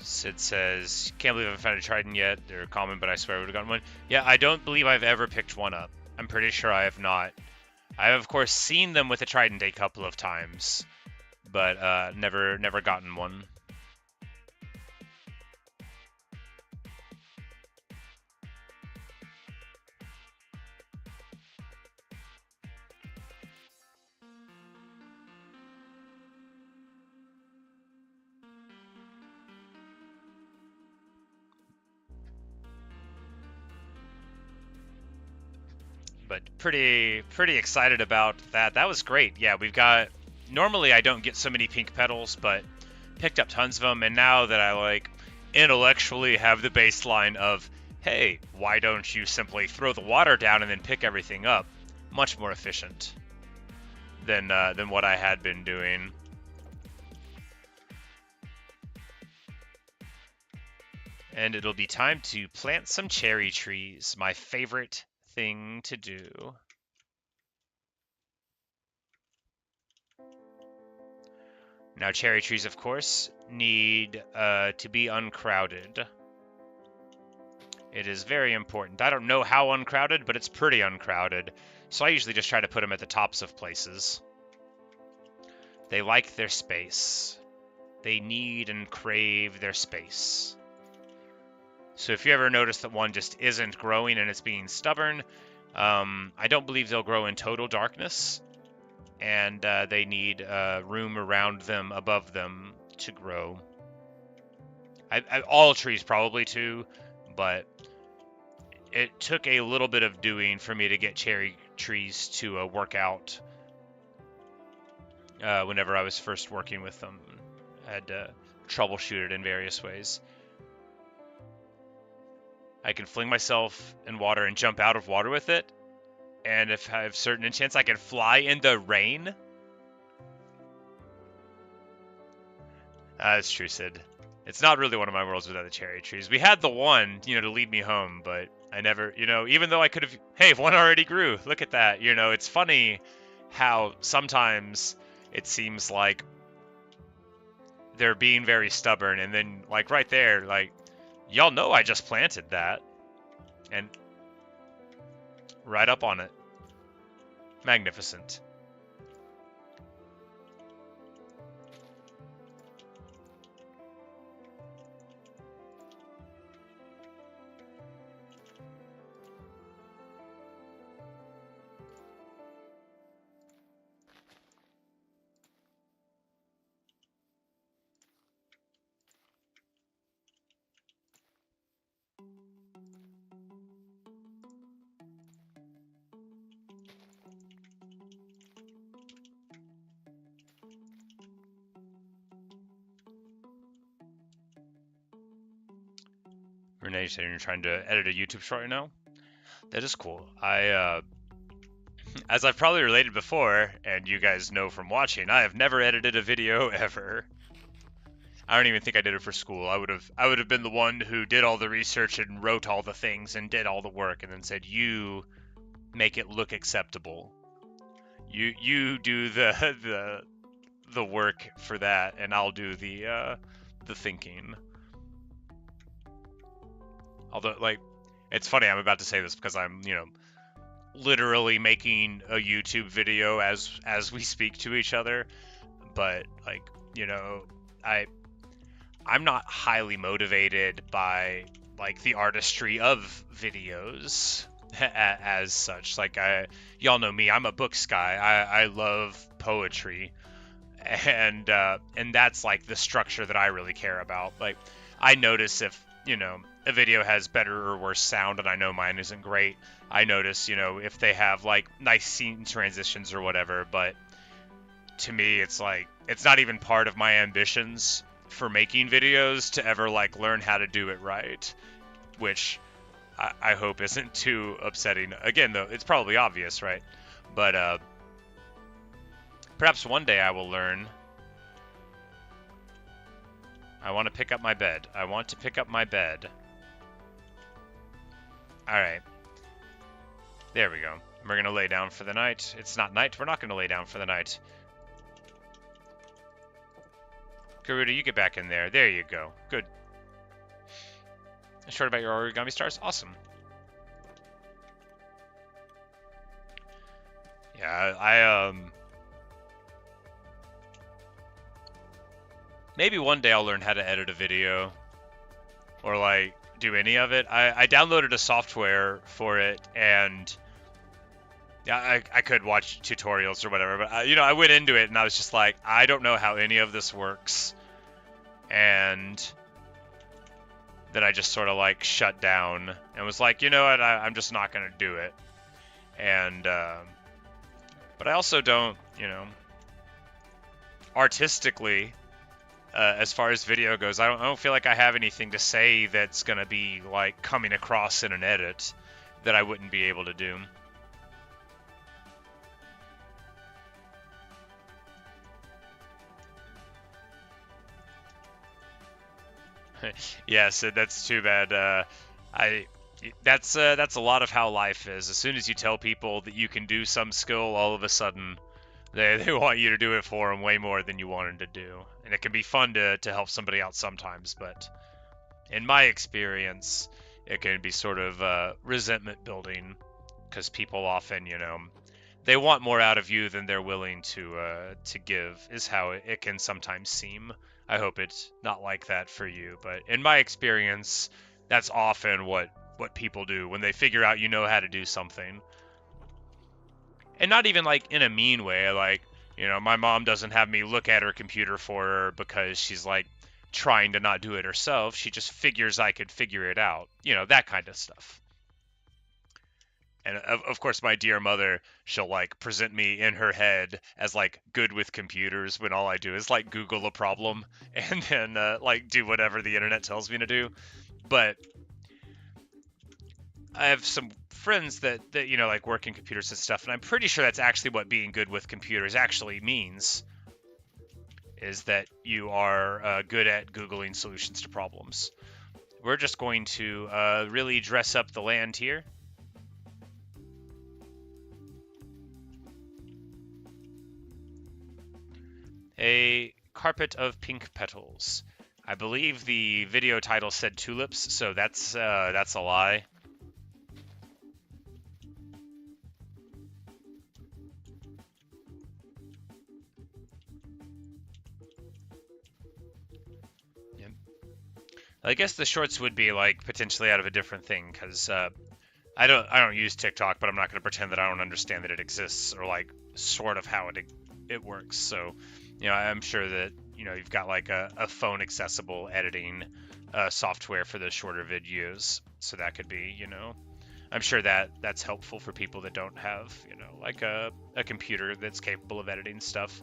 Sid says, can't believe I haven't found a trident yet. They're common, but I swear I would have gotten one. Yeah, I don't believe I've ever picked one up. I'm pretty sure I have not. I have, of course, seen them with a trident a couple of times, but never gotten one. But pretty excited about that. That was great. Yeah, we've got, normally I don't get so many pink petals, but picked up tons of them, and now that I like intellectually have the baseline of, hey, why don't you simply throw the water down and then pick everything up? Much more efficient than what I had been doing. And it'll be time to plant some cherry trees, my favorite thing to do. Now, cherry trees, of course, need to be uncrowded. It is very important. I don't know how uncrowded, but it's pretty uncrowded. So I usually just try to put them at the tops of places. They like their space. They need and crave their space. So if you ever notice that one just isn't growing and it's being stubborn, I don't believe they'll grow in total darkness. And they need room around them, above them, to grow. All trees probably too, but it took a little bit of doing for me to get cherry trees to work out whenever I was first working with them. I had to troubleshoot it in various ways. I can fling myself in water and jump out of water with it. And if I have certain enchants, I can fly in the rain. That's true, Sid. It's not really one of my worlds without the cherry trees. We had the one, to lead me home, but I never, even though I could have, hey, one already grew. Look at that. It's funny how sometimes it seems like they're being very stubborn, and then, like, right there, like, y'all know I just planted that. And right up on it. Magnificent. Renee said you're trying to edit a YouTube short right now. That is cool. As I've probably related before, and you guys know from watching, I have never edited a video ever. I don't even think I did it for school. I would have been the one who did all the research and wrote all the things and did all the work and then said, "You make it look acceptable. You do the work for that, and I'll do the thinking." Although, like, it's funny, I'm about to say this because I'm, literally making a YouTube video as we speak to each other, but like, I I'm not highly motivated by like the artistry of videos as such. Like, y'all know me, I'm a books guy. I love poetry, and that's like the structure that I really care about. Like, I notice if a video has better or worse sound, and I know mine isn't great. I notice if they have like nice scene transitions or whatever. But to me, it's like it's not even part of my ambitions for making videos to ever like learn how to do it right, which I hope isn't too upsetting. Again, though, it's probably obvious, right? But perhaps one day I will learn. I want to pick up my bed. I want to pick up my bed. Alright. There we go. We're going to lay down for the night. It's not night. We're not going to lay down for the night. Garuda, you get back in there. There you go. Good. Short about your origami stars? Awesome. Yeah, maybe one day I'll learn how to edit a video. Or, like, do any of it. I downloaded a software for it, and yeah, I could watch tutorials or whatever, but I went into it and I was just like, I don't know how any of this works, and then I just sort of like shut down and was like, you know what, I'm just not gonna do it. And but I also don't, artistically, as far as video goes, I don't feel like I have anything to say that's gonna be like coming across in an edit that I wouldn't be able to do. Yes, that's too bad. That's a lot of how life is. As soon as you tell people that you can do some skill, all of a sudden they want you to do it for them way more than you wanted to do. And it can be fun to help somebody out sometimes, but in my experience, it can be sort of resentment building, because people often, they want more out of you than they're willing to give, is how it can sometimes seem. I hope it's not like that for you, but in my experience, that's often what people do when they figure out you know how to do something. And not even like in a mean way, like, my mom doesn't have me look at her computer for her because she's like trying to not do it herself. She just figures I could figure it out, that kind of stuff. And of course, my dear mother, she'll like present me in her head as like good with computers when all I do is like Google a problem and then like do whatever the internet tells me to do. But I have some friends that like work in computers and stuff, and I'm pretty sure that's actually what being good with computers actually means, is that you are good at Googling solutions to problems. We're just going to really dress up the land here. A carpet of pink petals. I believe the video title said tulips, so that's a lie. Yep. I guess the shorts would be like potentially out of a different thing, because I don't use TikTok, but I'm not going to pretend that I don't understand that it exists, or like sort of how it works. So, I'm sure that you've got like a phone accessible editing software for the shorter videos, so that could be, I'm sure that's helpful for people that don't have, like a computer that's capable of editing stuff.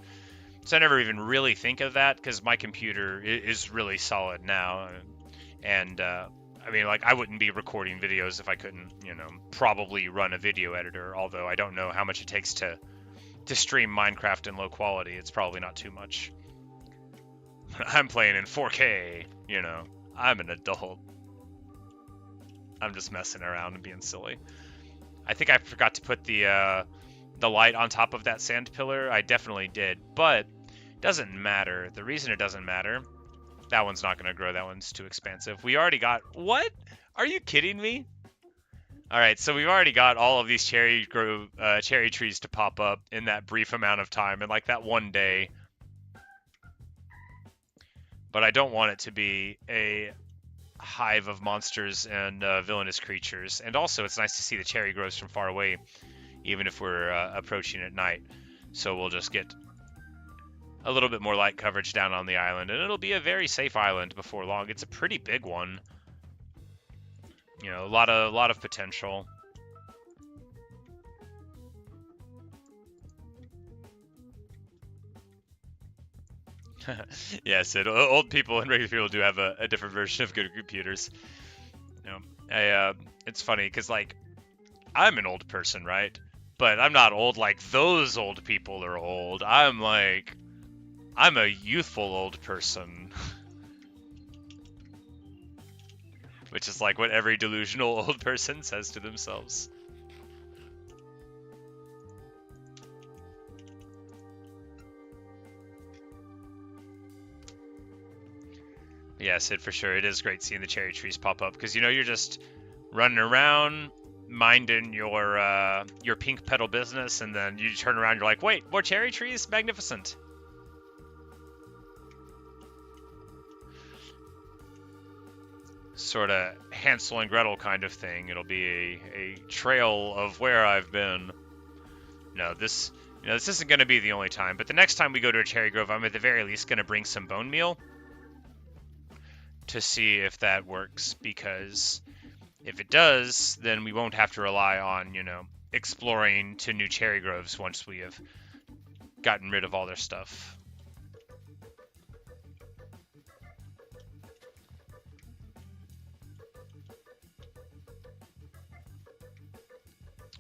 So I never even really think of that, because my computer is really solid now, and I mean, like, I wouldn't be recording videos if I couldn't, probably run a video editor, although I don't know how much it takes to stream Minecraft in low quality. It's probably not too much. I'm playing in 4K, I'm an adult. I'm just messing around and being silly. I think I forgot to put the light on top of that sand pillar. I definitely did, but it doesn't matter. The reason it doesn't matter, that one's not going to grow. That one's too expansive. We already got... What? Are you kidding me? All right, so we've already got all of these cherry trees to pop up in that brief amount of time, in like that one day. But I don't want it to be a hive of monsters and villainous creatures. And also, it's nice to see the cherry grows from far away, even if we're approaching at night. So we'll just get a little bit more light coverage down on the island, and it'll be a very safe island before long. It's a pretty big one. A lot of potential. Yes, old people and regular people do have a different version of good computers. It's funny because, like, I'm an old person, right? But I'm not old like those old people are old. I'm a youthful old person. Which is like what every delusional old person says to themselves. Yeah, Sid, for sure. It is great seeing the cherry trees pop up because, you're just running around, minding your pink petal business, and then you turn around, you're like, wait, more cherry trees? Magnificent. Sort of Hansel and Gretel kind of thing. It'll be a trail of where I've been. No, this isn't going to be the only time, but the next time we go to a cherry grove, I'm at the very least going to bring some bone meal to see if that works, because if it does, then we won't have to rely on, exploring to new cherry groves once we have gotten rid of all their stuff.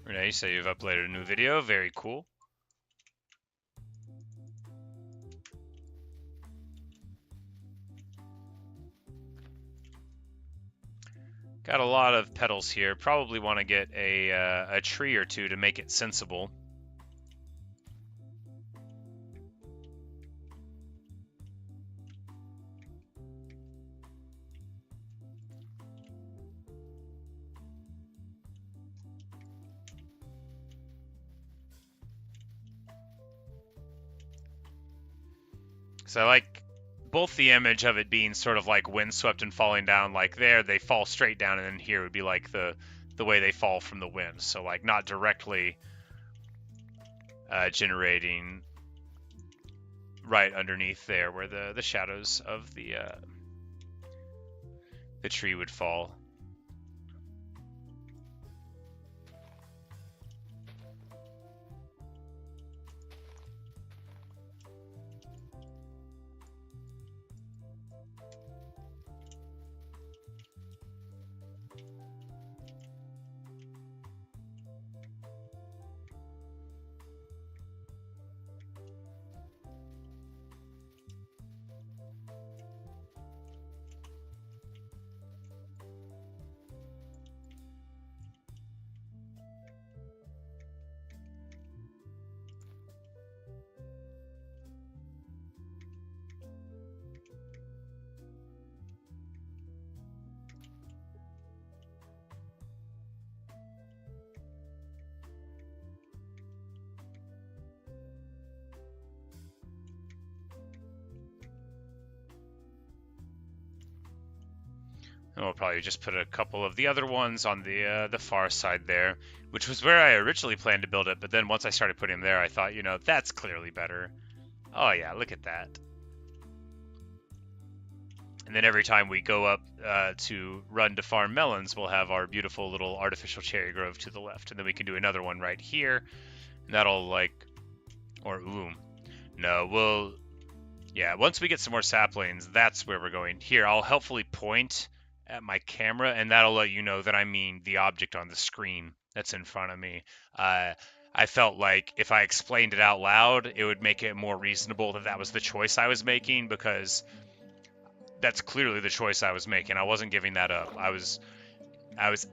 Renee, so you've uploaded a new video. Very cool. Got a lot of petals here. Probably want to get a tree or two to make it sensible. So I like both the image of it being sort of like windswept and falling down, like there they fall straight down, and then here would be like the way they fall from the wind. So like not directly generating right underneath there where the shadows of the tree would fall. And we'll probably just put a couple of the other ones on the far side there, which was where I originally planned to build it, but then once I started putting them there, I thought, that's clearly better. Oh yeah, look at that. And then every time we go up to run to farm melons, we'll have our beautiful little artificial cherry grove to the left, and then we can do another one right here, and that'll yeah, once we get some more saplings, that's where we're going. Here, I'll helpfully point at my camera, and that'll let you know that I mean the object on the screen that's in front of me. I felt like if I explained it out loud, it would make it more reasonable that that was the choice I was making, because that's clearly the choice I was making. I wasn't giving that up. I was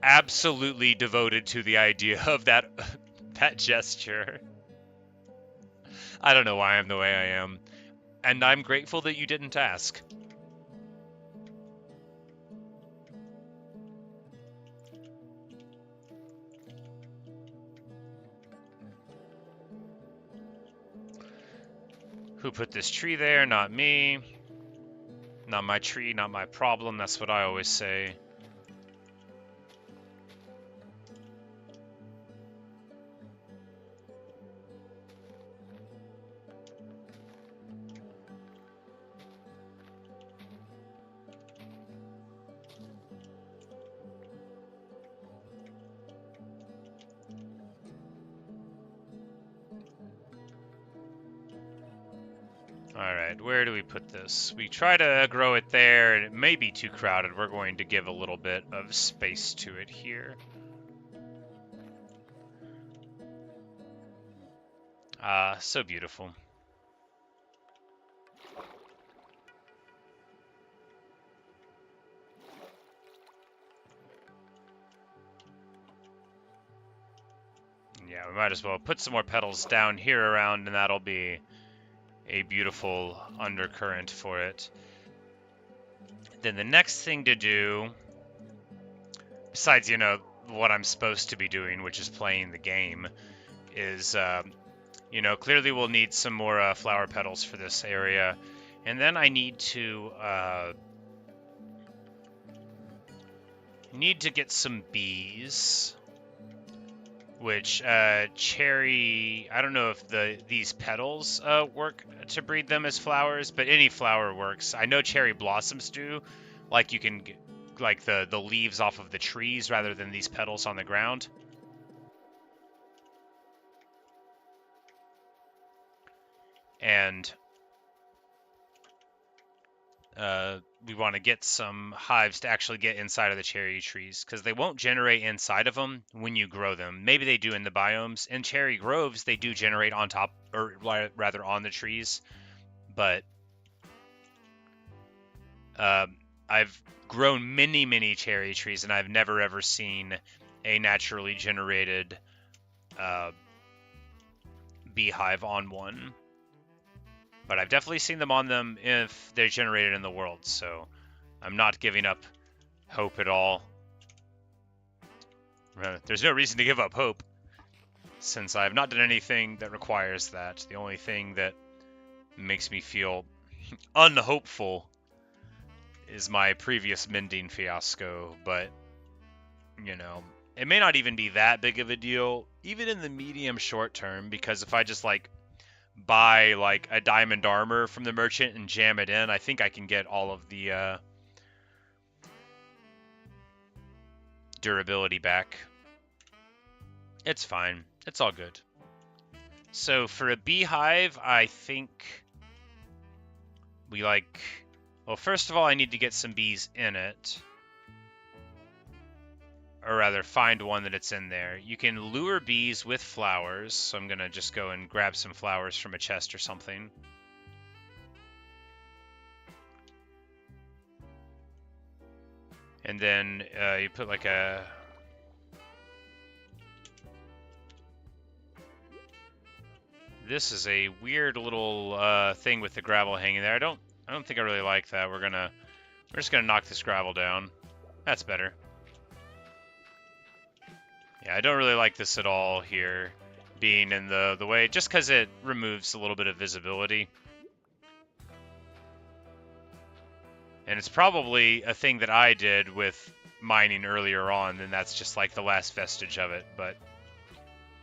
absolutely devoted to the idea of that that gesture. I don't know why I'm the way I am, and I'm grateful that you didn't ask. Who put this tree there? Not me. Not my tree, not my problem. That's what I always say. Alright, where do we put this? We try to grow it there, and it may be too crowded. We're going to give a little bit of space to it here. Ah, so beautiful. Yeah, we might as well put some more petals down here around, and that'll be a beautiful undercurrent for it. Then the next thing to do, besides, you know, what I'm supposed to be doing, which is playing the game, is, you know, clearly we'll need some more flower petals for this area. And then I need to get some bees, which cherry, I don't know if these petals work to breed them as flowers, but any flower works. I know cherry blossoms do, like you can get, like the leaves off of the trees rather than these petals on the ground. And we want to get some hives to actually get inside of the cherry trees, because they won't generate inside of them when you grow them. Maybe they do in the biomes. In cherry groves, they do generate on top, or rather on the trees. But I've grown many cherry trees, and I've never ever seen a naturally generated beehive on one. But I've definitely seen them on them if they're generated in the world, so I'm not giving up hope at all. There's no reason to give up hope, since I have not done anything that requires that. The only thing that makes me feel unhopeful is my previous mending fiasco, but, you know, it may not even be that big of a deal, even in the medium short term, because if I just, like, buy like a diamond armor from the merchant and jam it in, I think I can get all of the durability back. It's fine. It's all good. So for a beehive, I think we like... Well, first of all, I need to get some bees in it. Or rather, find one that it's in there. You can lure bees with flowers, so I'm going to just go and grab some flowers from a chest or something. And then you put like a... This is a weird little thing with the gravel hanging there. I don't think I really like that. We're just gonna knock this gravel down. That's better. Yeah, I don't really like this at all here, being in the way, just because it removes a little bit of visibility. And it's probably a thing that I did with mining earlier on, and that's just like the last vestige of it, but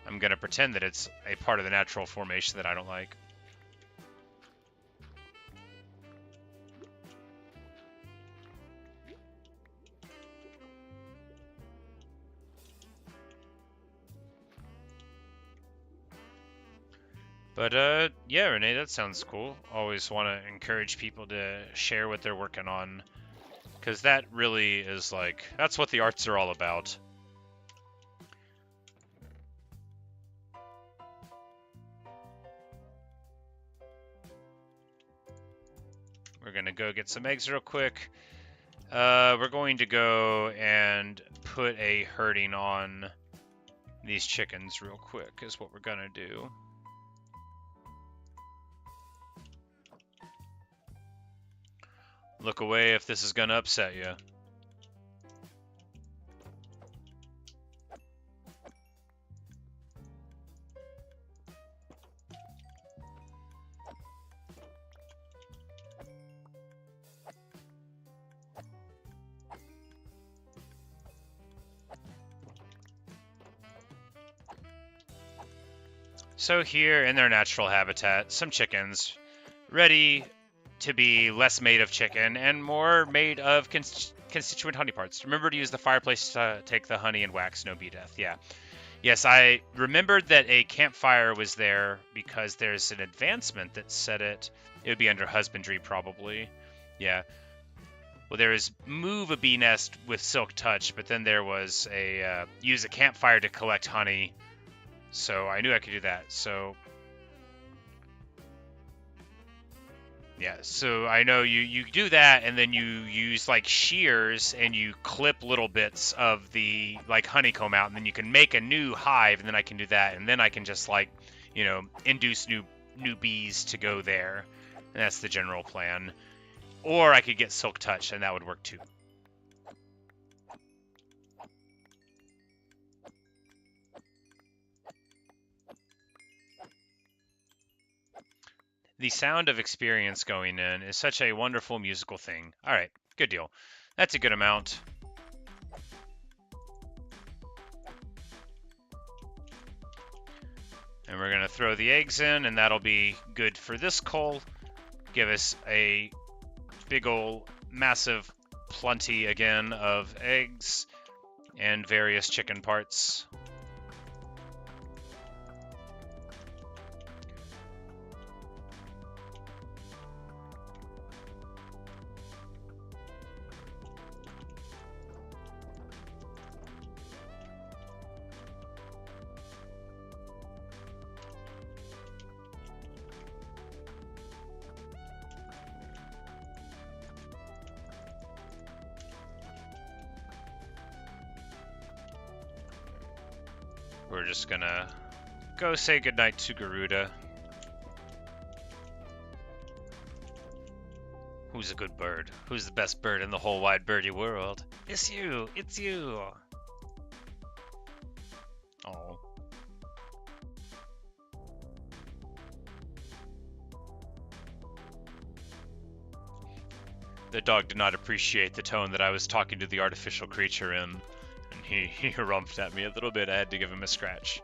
I'm going to pretend that it's a part of the natural formation that I don't like. But, yeah, Renee, that sounds cool. Always want to encourage people to share what they're working on because that really is like, that's what the arts are all about. We're gonna go get some eggs real quick. We're going to go and put a herding on these chickens real quick is what we're gonna do. Look away if this is gonna upset you. So here in their natural habitat, some chickens ready to be less made of chicken and more made of constituent honey parts. Remember to use the fireplace to take the honey and wax, no bee death. Yeah. Yes, I remembered that a campfire was there because there's an advancement that said it would be under husbandry probably. Yeah. Well, there is move a bee nest with silk touch, but then there was a use a campfire to collect honey. So I knew I could do that. So yeah, so I know you do that, and then you use like shears and you clip little bits of the like honeycomb out, and then you can make a new hive, and then I can do that, and then I can just like, you know, induce new bees to go there. And that's the general plan. Or I could get silk touch, and that would work too. The sound of experience going in is such a wonderful musical thing. All right, good deal. That's a good amount. And we're going to throw the eggs in, and that'll be good for this cull. Give us a big ol' massive plenty again of eggs and various chicken parts. We're just gonna go say goodnight to Garuda. Who's a good bird? Who's the best bird in the whole wide birdie world? It's you! It's you! Oh. The dog did not appreciate the tone that I was talking to the artificial creature in. He harumphed at me a little bit. I had to give him a scratch.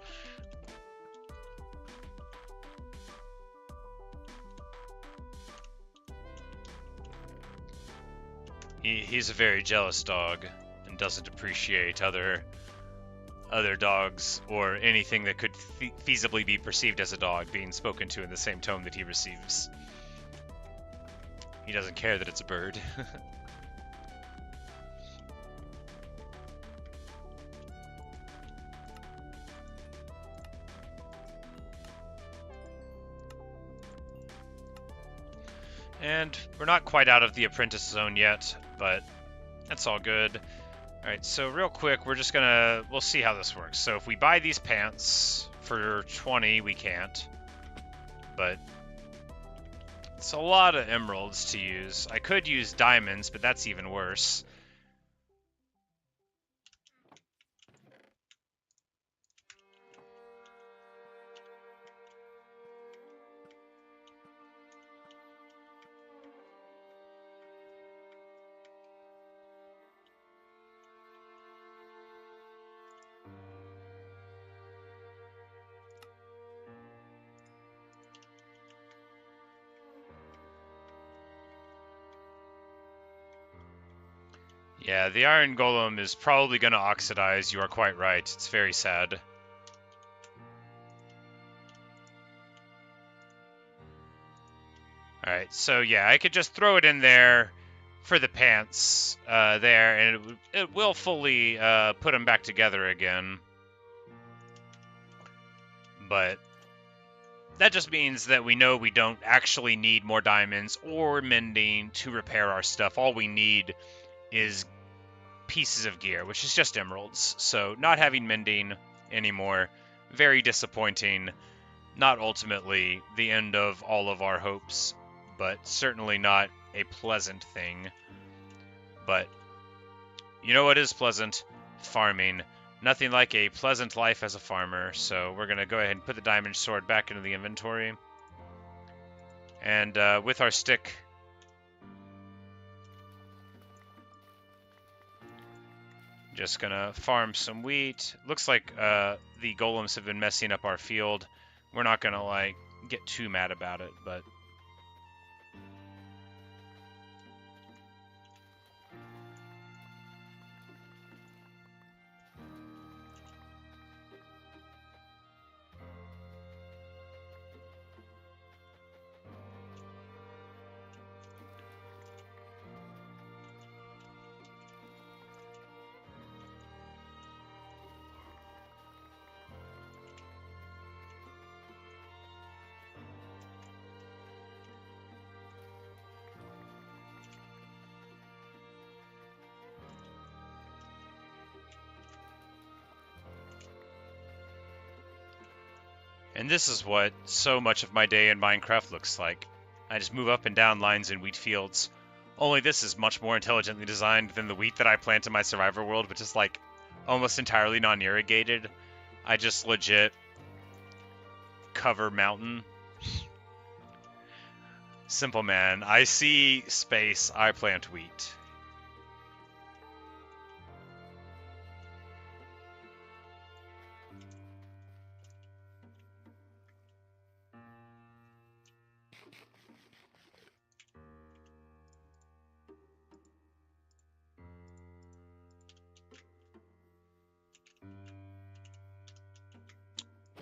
He's a very jealous dog and doesn't appreciate other dogs or anything that could feasibly be perceived as a dog being spoken to in the same tone that he receives. He doesn't care that it's a bird. And we're not quite out of the apprentice zone yet, but that's all good. Alright, so real quick, we'll see how this works. So if we buy these pants for 20, we can't. But it's a lot of emeralds to use. I could use diamonds, but that's even worse. Yeah, the iron golem is probably going to oxidize. You are quite right. It's very sad. Alright, so yeah, I could just throw it in there for the pants there, and it will fully put them back together again. But that just means that we know we don't actually need more diamonds or mending to repair our stuff. All we need is pieces of gear, which is just emeralds. So not having mending anymore, very disappointing. Not ultimately the end of all of our hopes, but certainly not a pleasant thing. But you know what is pleasant? Farming. Nothing like a pleasant life as a farmer, so we're going to go ahead and put the diamond sword back into the inventory. And with our stick, just going to farm some wheat. Looks like the golems have been messing up our field. We're not going to, like, get too mad about it, but... And this is what so much of my day in Minecraft looks like. I just move up and down lines in wheat fields. Only this is much more intelligently designed than the wheat that I plant in my survivor world, which is like almost entirely non-irrigated. I just legit cover mountain. Simple man. I see space, I plant wheat.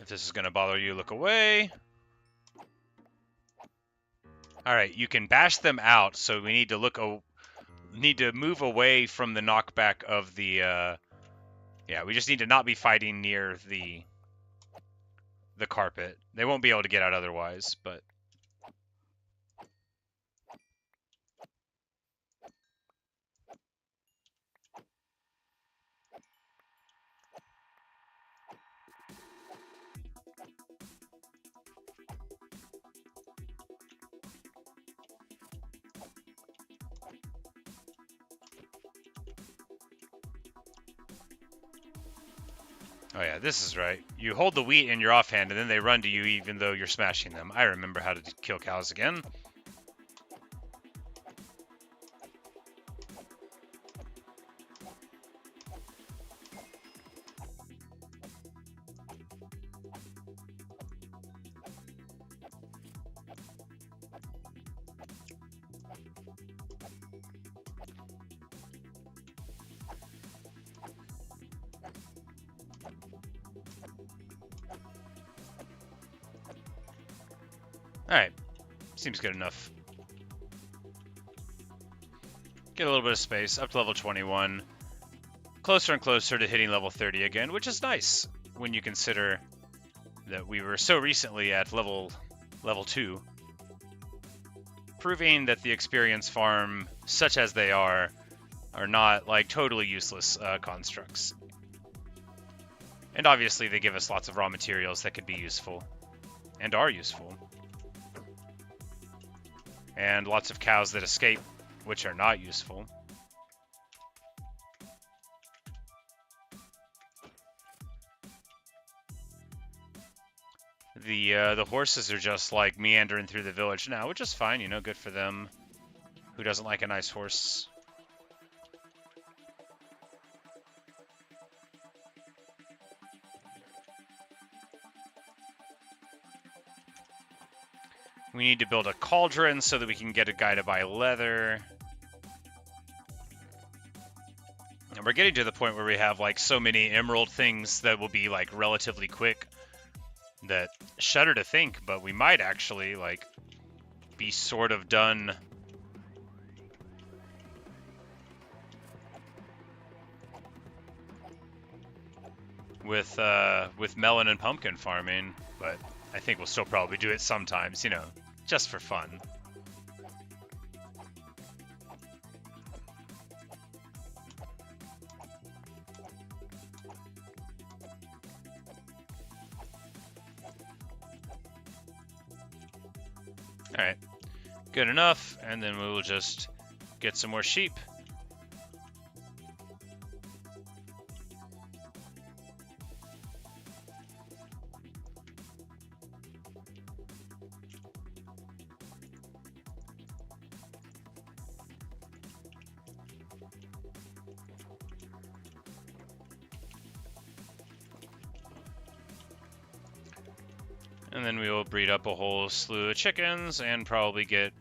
If this is going to bother you, look away. Alright, you can bash them out, so we need to move away from the knockback of the, yeah, we just need to not be fighting near the carpet. They won't be able to get out otherwise, but... Oh yeah, this is right. You hold the wheat in your offhand, and then they run to you even though you're smashing them. I remember how to kill cows again. Alright, seems good enough. Get a little bit of space, up to level 21. Closer and closer to hitting level 30 again, which is nice when you consider that we were so recently at level 2. Proving that the experience farm, such as they are not like totally useless constructs. And obviously they give us lots of raw materials that could be useful, and are useful. And lots of cows that escape, which are not useful. The horses are just like meandering through the village now, which is fine, you know, good for them. Who doesn't like a nice horse? We need to build a cauldron so that we can get a guy to buy leather. And we're getting to the point where we have like so many emerald things that will be like relatively quick that shudder to think, but we might actually like be sort of done with melon and pumpkin farming, but I think we'll still probably do it sometimes, you know, just for fun. All right, good enough, and then we will just get some more sheep. And then we will breed up a whole slew of chickens and probably get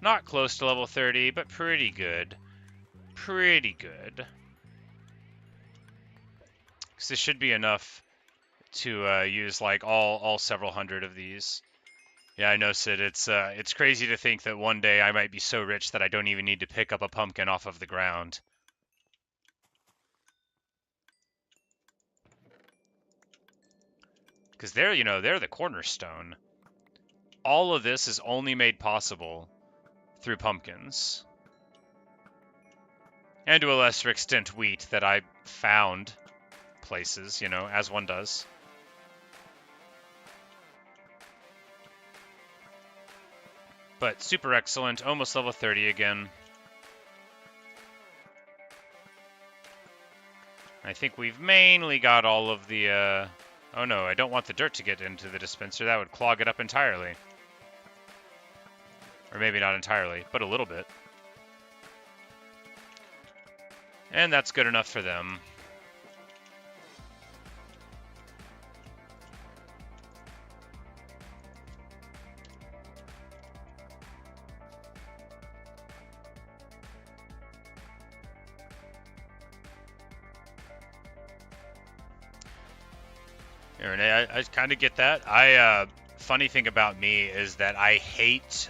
not close to level 30, but pretty good. Pretty good. Because this should be enough to use like all several hundred of these. Yeah, I know, Sid. It's crazy to think that one day I might be so rich that I don't even need to pick up a pumpkin off of the ground. Because they're, you know, they're the cornerstone. All of this is only made possible through pumpkins. And to a lesser extent, wheat that I found places, you know, as one does. But super excellent, almost level 30 again. I think we've mainly got all of the, oh no, I don't want the dirt to get into the dispenser. That would clog it up entirely. Or maybe not entirely, but a little bit. And that's good enough for them. Yeah, Renee, I kind of get that. Funny thing about me is that I hate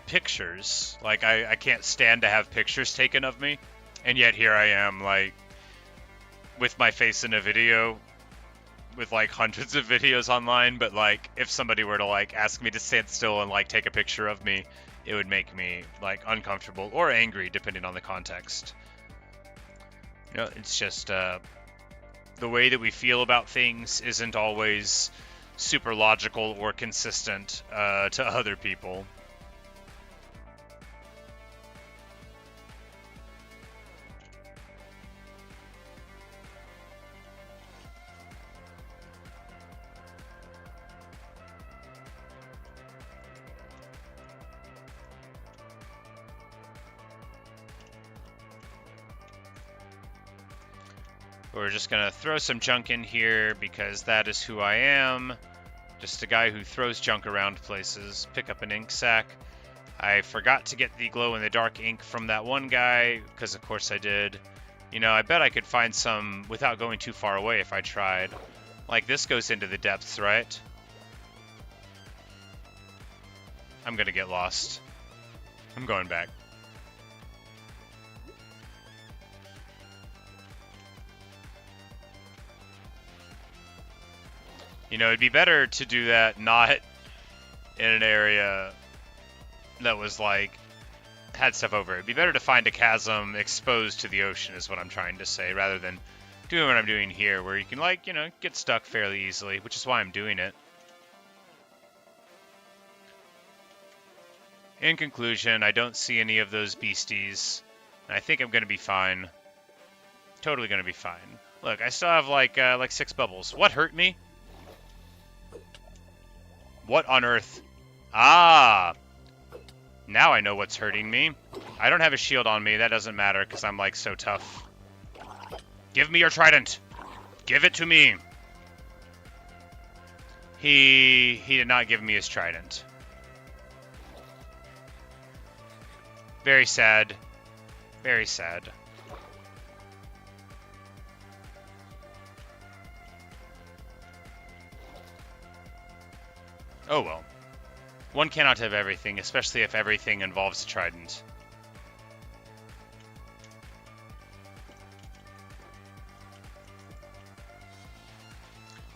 pictures. Like, I can't stand to have pictures taken of me. And yet here I am, like, with my face in a video, with, like, hundreds of videos online. But, like, if somebody were to, like, ask me to stand still and, like, take a picture of me, it would make me, like, uncomfortable or angry, depending on the context. You know, it's just, the way that we feel about things isn't always super logical or consistent to other people. We're just gonna throw some junk in here because that is who I am. Just a guy who throws junk around places. Pick up an ink sack. I forgot to get the glow-in-the-dark ink from that one guy, because of course I did. You know, I bet I could find some without going too far away if I tried. Like, this goes into the depths, right? I'm gonna get lost. I'm going back. You know, it'd be better to do that not in an area that was, like, had stuff over it. It'd be better to find a chasm exposed to the ocean is what I'm trying to say, rather than doing what I'm doing here, where you can, like, you know, get stuck fairly easily, which is why I'm doing it. In conclusion, I don't see any of those beasties, and I think I'm going to be fine. Totally going to be fine. Look, I still have, like 6 bubbles. What hurt me? What on earth? Ah! Now I know what's hurting me. I don't have a shield on me. That doesn't matter because I'm, like, so tough. Give me your trident! Give it to me! He did not give me his trident. Very sad. Very sad. Oh well. One cannot have everything, especially if everything involves a trident.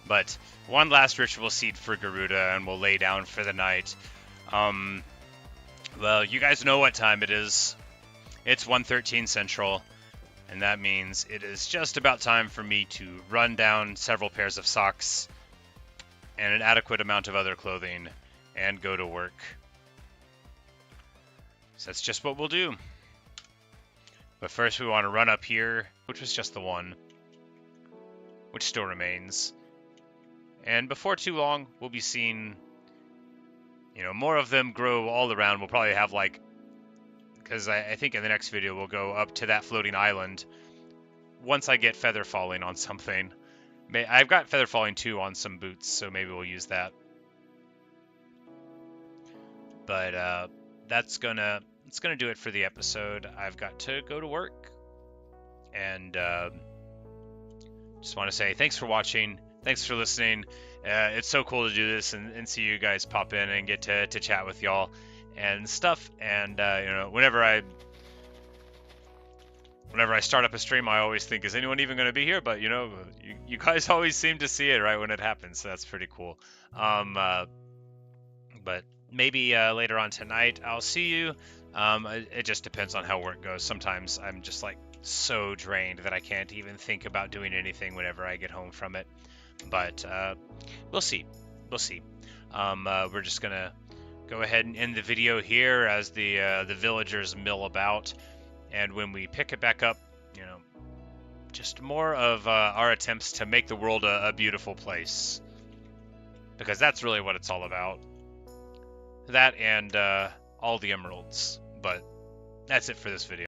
But one last ritual seed for Garuda, and we'll lay down for the night. Well, you guys know what time it is. It's 1:13 Central, and that means it is just about time for me to run down several pairs of socks and an adequate amount of other clothing and go to work. So that's just what we'll do. But first we want to run up here, which was just the one, which still remains. And before too long, we'll be seeing, more of them grow all around. We'll probably have because I think in the next video we'll go up to that floating island once I get feather falling on something. I've got feather falling too on some boots, so maybe we'll use that. But it's gonna do it for the episode. I've got to go to work, and just want to say thanks for watching. Thanks for listening. It's so cool to do this and see you guys pop in and get to chat with y'all and stuff. And whenever I start up a stream, I always think, is anyone even going to be here? But you guys always seem to see it right when it happens, so that's pretty cool. But maybe later on tonight I'll see you. It just depends on how work goes. Sometimes I'm just so drained that I can't even think about doing anything whenever I get home from it. But we'll see. We're just gonna go ahead and end the video here as the villagers mill about, and when we pick it back up, just more of our attempts to make the world a beautiful place, because that's really what it's all about. That and all the emeralds. But that's it for this video.